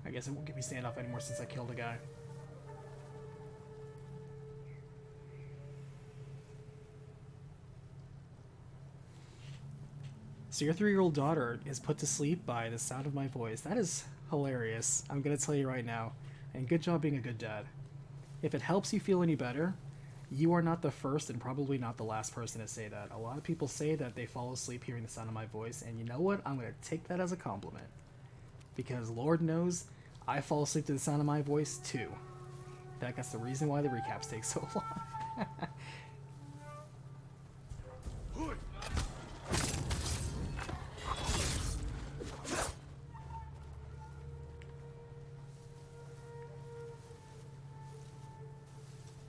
I guess it won't give me standoff anymore since I killed a guy. So your 3-year-old daughter is put to sleep by the sound of my voice. That is hilarious. I'm gonna tell you right now. And good job being a good dad. If it helps you feel any better, you are not the first and probably not the last person to say that. A lot of people say that they fall asleep hearing the sound of my voice, and you know what? I'm going to take that as a compliment. Because Lord knows, I fall asleep to the sound of my voice too. In fact, that's the reason why the recaps take so long.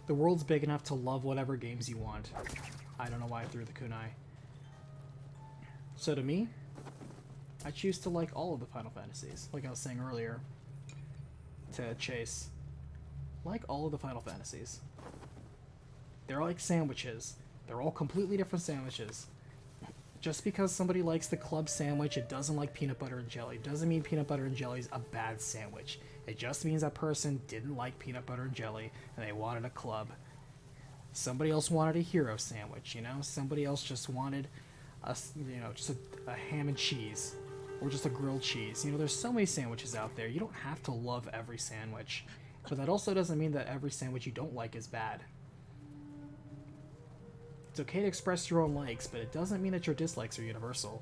The world's big enough to love whatever games you want. I don't know why I threw the kunai. So to me, I choose to like all of the Final Fantasies, like I was saying earlier to Chase. Like all of the Final Fantasies. They're like sandwiches. They're all completely different sandwiches. Just because somebody likes the club sandwich, it doesn't like peanut butter and jelly. It doesn't mean peanut butter and jelly is a bad sandwich. It just means that person didn't like peanut butter and jelly and they wanted a club. Somebody else wanted a hero sandwich, you know? Somebody else just wanted just a ham and cheese or just a grilled cheese. You know, there's so many sandwiches out there. You don't have to love every sandwich. But that also doesn't mean that every sandwich you don't like is bad. It's okay to express your own likes, but it doesn't mean that your dislikes are universal.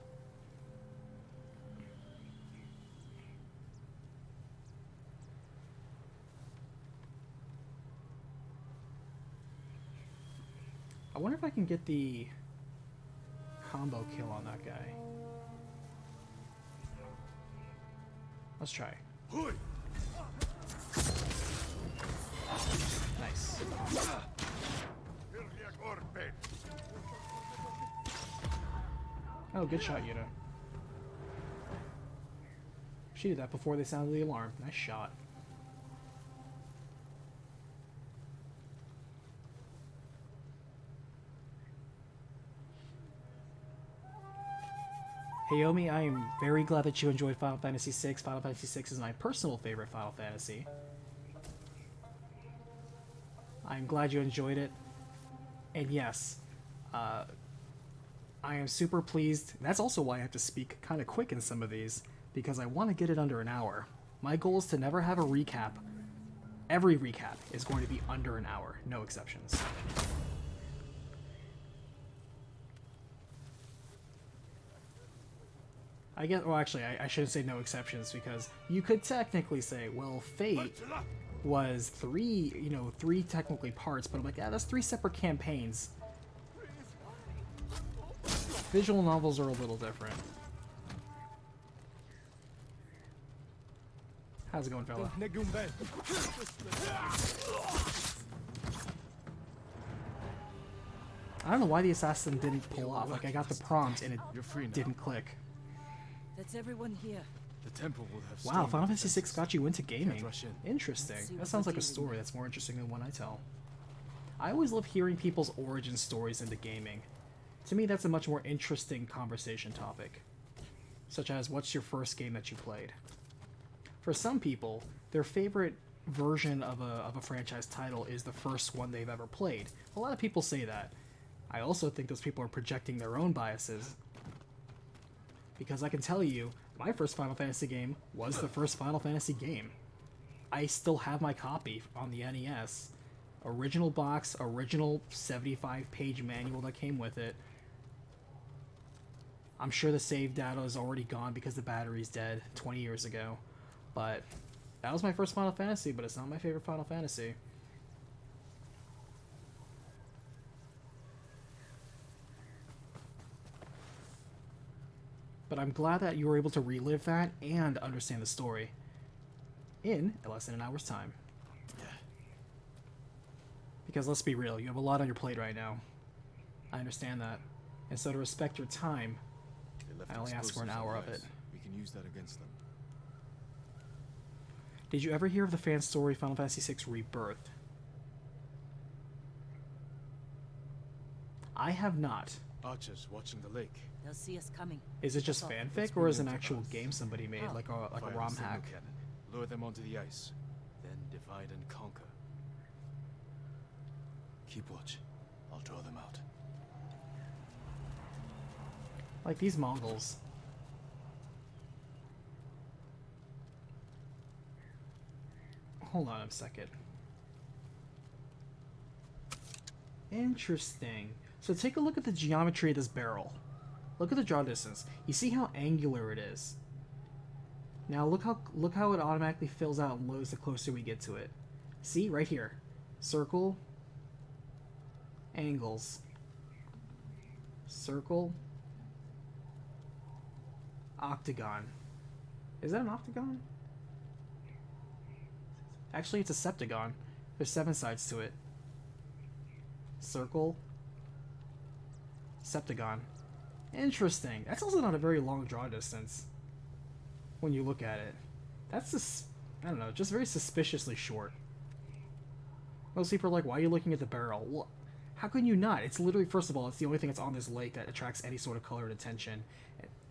I wonder if I can get the combo kill on that guy. Let's try. Nice. Oh, good shot, Yuna. She did that before they sounded the alarm. Nice shot. Hey Yomi, I am very glad that you enjoyed Final Fantasy VI. Final Fantasy VI is my personal favorite Final Fantasy. I'm glad you enjoyed it. And yes, I am super pleased. That's also why I have to speak kind of quick in some of these, because I want to get it under an hour. My goal is to never have a recap. Every recap is going to be under an hour, no exceptions. I guess, well actually, I shouldn't say no exceptions, because you could technically say, well, Fate was three technically parts, but I'm like, yeah, that's 3 separate campaigns. Visual novels are a little different. How's it going, fella? I don't know why the assassin didn't pull off. Like, I got the prompt and it didn't click. That's everyone here. The temple will have Wow, Final Fantasy VI got you into gaming. Rush in. Interesting. That sounds like a story that's more interesting than one I tell. I always love hearing people's origin stories into gaming. To me, that's a much more interesting conversation topic. Such as, what's your first game that you played? For some people, their favorite version of a franchise title is the first one they've ever played. A lot of people say that. I also think those people are projecting their own biases. Because I can tell you, my first Final Fantasy game was the first Final Fantasy game. I still have my copy on the NES. Original box, original 75-page manual that came with it. I'm sure the save data is already gone because the battery's dead 20 years ago. But that was my first Final Fantasy, but it's not my favorite Final Fantasy. But I'm glad that you were able to relive that and understand the story in less than an hour's time. Yeah. Because let's be real, you have a lot on your plate right now. I understand that. And so to respect your time, They left I only asked for an explosives hour on of the it. ice. We can use that against them. Did you ever hear of the fan story Final Fantasy VI Rebirth? I have not. Archers watching the lake. They'll see us coming. Is it just That's all. fanfic Let's or is it bring an them to actual us. game somebody made, Oh. like a Fire ROM the signal hack? cannon. Lure them onto the ice. Then divide and conquer. Keep watch. I'll draw them out. Like these Mongols. Hold on a second. Interesting. So take a look at the geometry of this barrel. Look at the draw distance. You see how angular it is. Now look how it automatically fills out and loads the closer we get to it. See right here. Circle. Angles. Circle. Octagon. Is that an octagon? Actually, it's a septagon. There's 7 sides to it. Circle. Septagon. Interesting. That's also not a very long draw distance when you look at it. That's just, I don't know, just very suspiciously short. Most people are like, why are you looking at the barrel? Well, how can you not? It's literally, first of all, it's the only thing that's on this lake that attracts any sort of color and attention.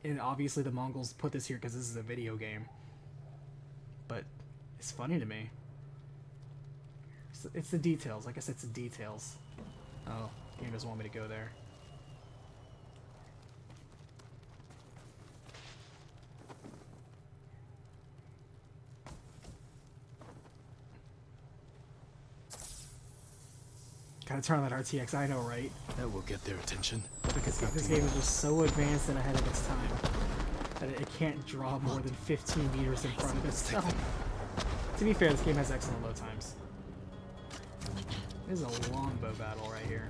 And obviously the Mongols put this here because this is a video game. But it's funny to me. It's the details. Like I said, it's the details. Oh, game doesn't want me to go there. Gotta turn on that RTX, I know, right? That will get their attention. Because this game is just so advanced and ahead of its time that it can't draw more than 15 meters in front of itself. To be fair, this game has excellent load times. This is a longbow battle right here.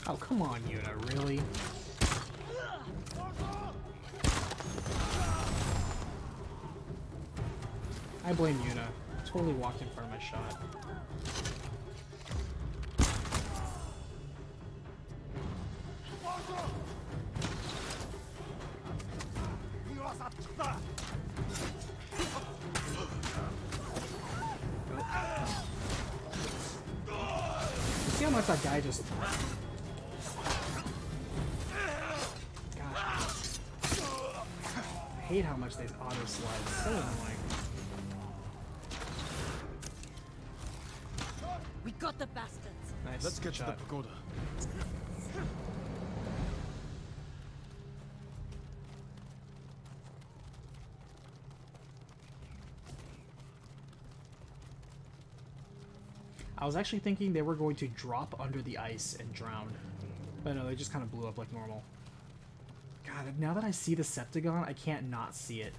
Oh, come on, Yuna, really? I blame Yuna. Totally walked in front of my shot. See how much that guy just... I hate how much they auto slide. It's so annoying. We got the bastards. Nice. Let's get to the shot. pagoda. I was actually thinking they were going to drop under the ice and drown. But no, they just kind of blew up like normal. God, now that I see the Septagon, I can't not see it.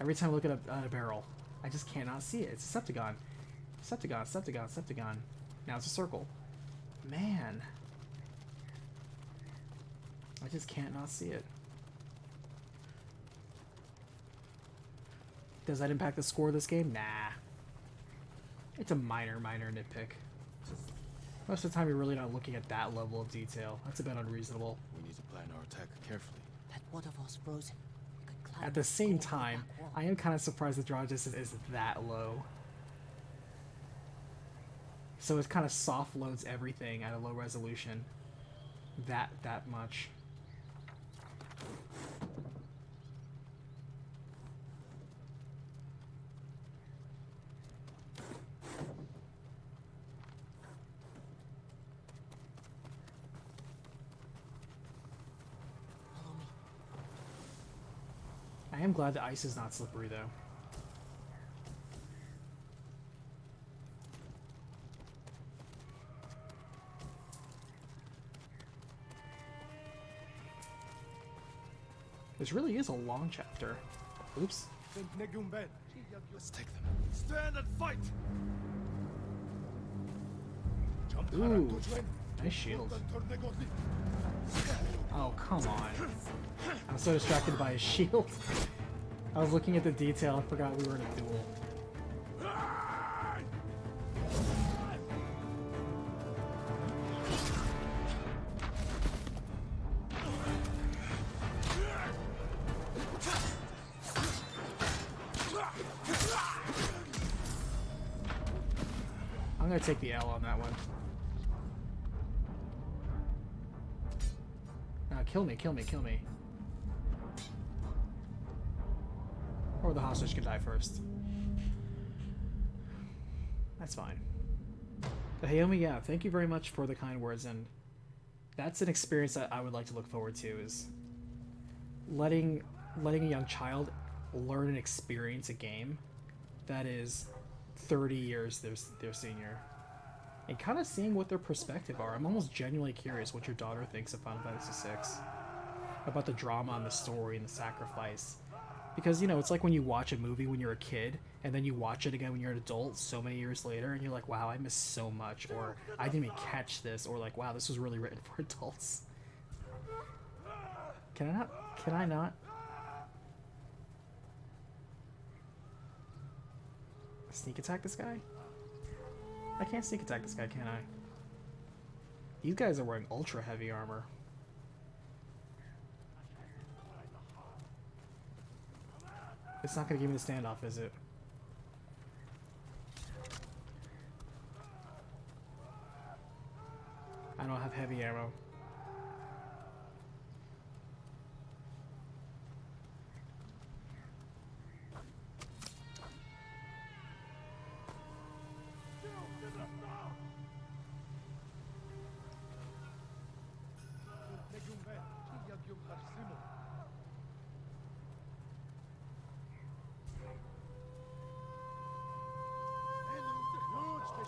Every time I look at a barrel, I just cannot see it. It's a Septagon. Septagon, Septagon, Septagon. Now it's a circle. Man. I just can't not see it. Does that impact the score of this game? Nah. It's a minor nitpick. Most of the time you're really not looking at that level of detail. That's a bit unreasonable. We need to plan our attack carefully. That waterfall's frozen. We could climb At the same over time, back wall. I am kind of surprised the draw distance is that low. So it kind of soft loads everything at a low resolution. That much. Follow me. I am glad the ice is not slippery though. This really is a long chapter. Oops. Let's take them. Stand and fight! Ooh. Nice shield. Oh, come on. I'm so distracted by his shield. I was looking at the detail, I forgot we were in a duel. I'm gonna take the L on that one. Kill me, kill me, kill me. Or the hostage can die first. That's fine. But Hayomi, yeah, thank you very much for the kind words, and That's an experience that I would like to look forward to, is letting a young child learn and experience a game that is 30 years their senior, and kind of seeing what their perspective are. I'm almost genuinely curious what your daughter thinks of Final Fantasy VI, about the drama and the story and the sacrifice. Because, you know, it's like when you watch a movie when you're a kid, and then you watch it again when you're an adult so many years later, and you're like, wow, I missed so much, or I didn't even catch this, or like, wow, this was really written for adults. Can I not? Sneak attack this guy? I can't sneak attack this guy, can I? These guys are wearing ultra heavy armor. It's not gonna give me the standoff, is it? I don't have heavy ammo.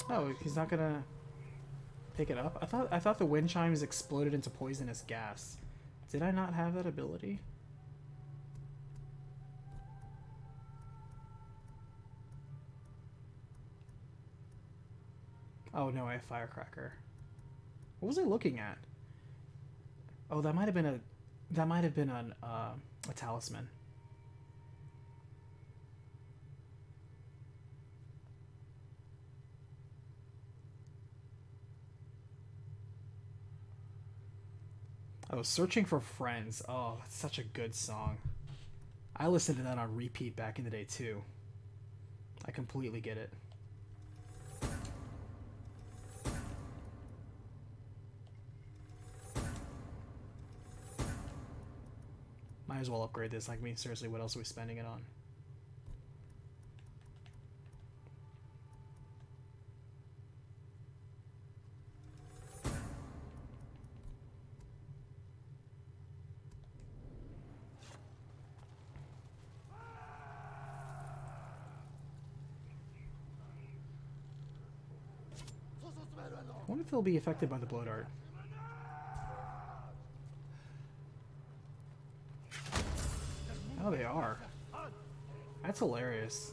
Oh, he's not gonna pick it up? I thought the wind chimes exploded into poisonous gas. Did I not have that ability? Oh no, I have firecracker. What was I looking at? Oh, that might have been a talisman. Oh, Searching for Friends. Oh, that's such a good song. I listened to that on repeat back in the day too. I completely get it. Might as well upgrade this. Like, I mean, seriously, what else are we spending it on? I wonder if they'll be affected by the blow dart. Oh, they are. That's hilarious.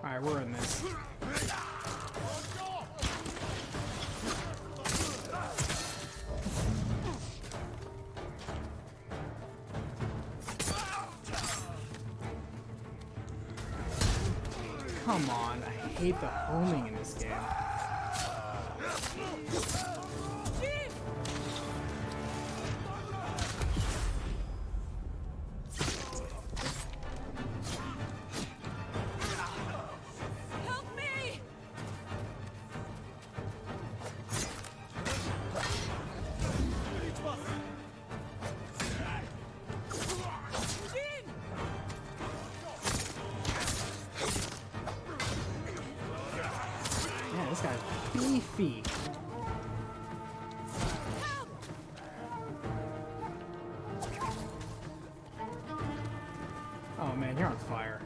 Alright, we're in this. Come on, I hate the homing in this game. This guy's beefy. Oh man, you're on fire.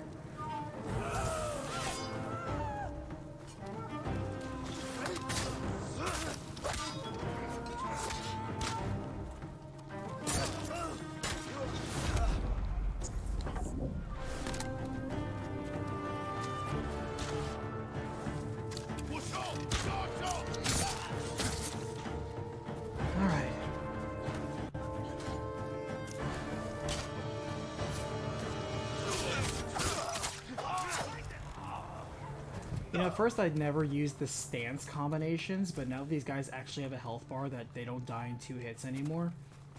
You know, at first I'd never used the stance combinations, but now these guys actually have a health bar that they don't die in 2 hits anymore.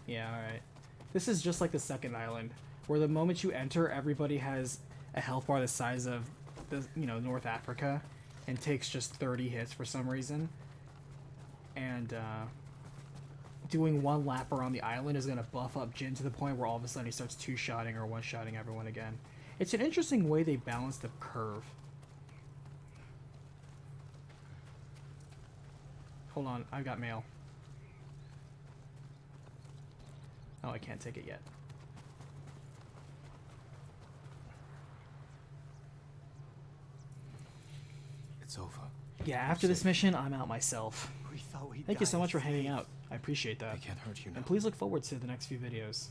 Yeah, alright. This is just like the second island, where the moment you enter, everybody has a health bar the size of, the, you know, North Africa, and takes just 30 hits for some reason. And, doing 1 lap around the island is going to buff up Jin to the point where all of a sudden he starts 2-shotting or 1-shotting everyone again. It's an interesting way they balance the curve. Hold on, I've got mail. Oh, I can't take it yet. It's over. Yeah, after this mission, I'm out myself. We thought we'd Thank you die so much for of hanging faith. out. I appreciate that. They can't hurt you now. And please look forward to the next few videos.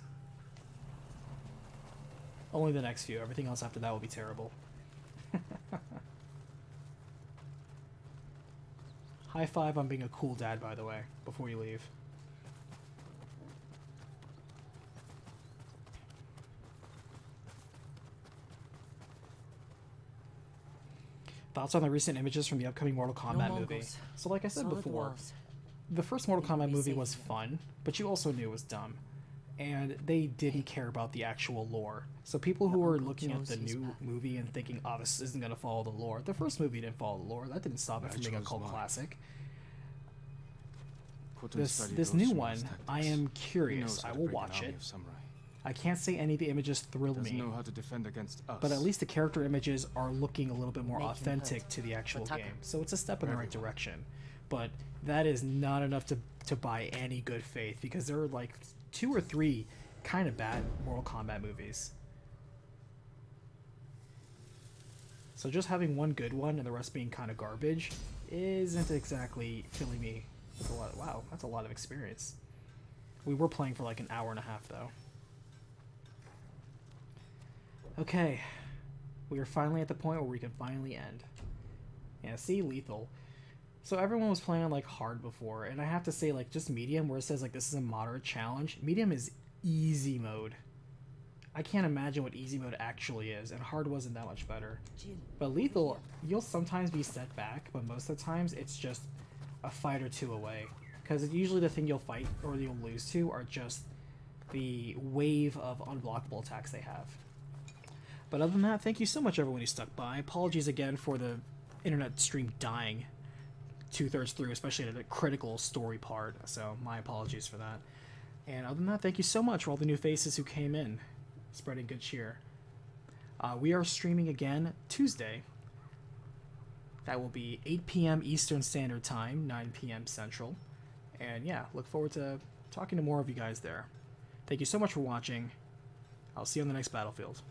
Only the next few. Everything else after that will be terrible. High five on being a cool dad, by the way, before you leave. Thoughts on the recent images from the upcoming Mortal Kombat movie? Mongols. So like I said Solid before, walls. the first Mortal They will Kombat be movie safe was here. fun, but you also knew it was dumb. And they didn't care about the actual lore. So people who Your were Uncle looking at the Josie's new back. movie and thinking, oh, this isn't going to follow the lore. The first movie didn't follow the lore. That didn't stop it I from being a chose cult mine. classic. Couldn't This study this those new Shimmer's one, tactics. I am He curious. knows how I to will break an watch army it. of samurai. I can't say any of the images thrill Doesn't me, know how to defend against us. but at least the character images are looking a little bit more Make him authentic hurt. to the actual Attack game. him. So it's a step in the right Everyone. direction. But that is not enough to buy any good faith, because there are like 2 or 3 kind of bad Mortal Kombat movies. So just having one good one and the rest being kind of garbage isn't exactly filling me with a lot. Wow, that's a lot of experience. We were playing for like an hour and a half though. Okay, we are finally at the point where we can finally end. Yeah, see, lethal. So everyone was playing on like hard before, and I have to say, like, just medium, where it says like this is a moderate challenge. Medium is easy mode. I can't imagine what easy mode actually is, and hard wasn't that much better. Jin, But lethal, you'll sometimes be set back, but most of the times it's just a fight or 2 away. Because usually the thing you'll fight or you'll lose to are just the wave of unblockable attacks they have. But other than that, thank you so much everyone who stuck by. Apologies again for the internet stream dying 2/3 through, especially at a critical story part. So my apologies for that. And other than that, thank you so much for all the new faces who came in, spreading good cheer. We are streaming again Tuesday. That will be 8 p.m. Eastern Standard Time, 9 p.m. Central. And yeah, look forward to talking to more of you guys there. Thank you so much for watching. I'll see you on the next battlefield.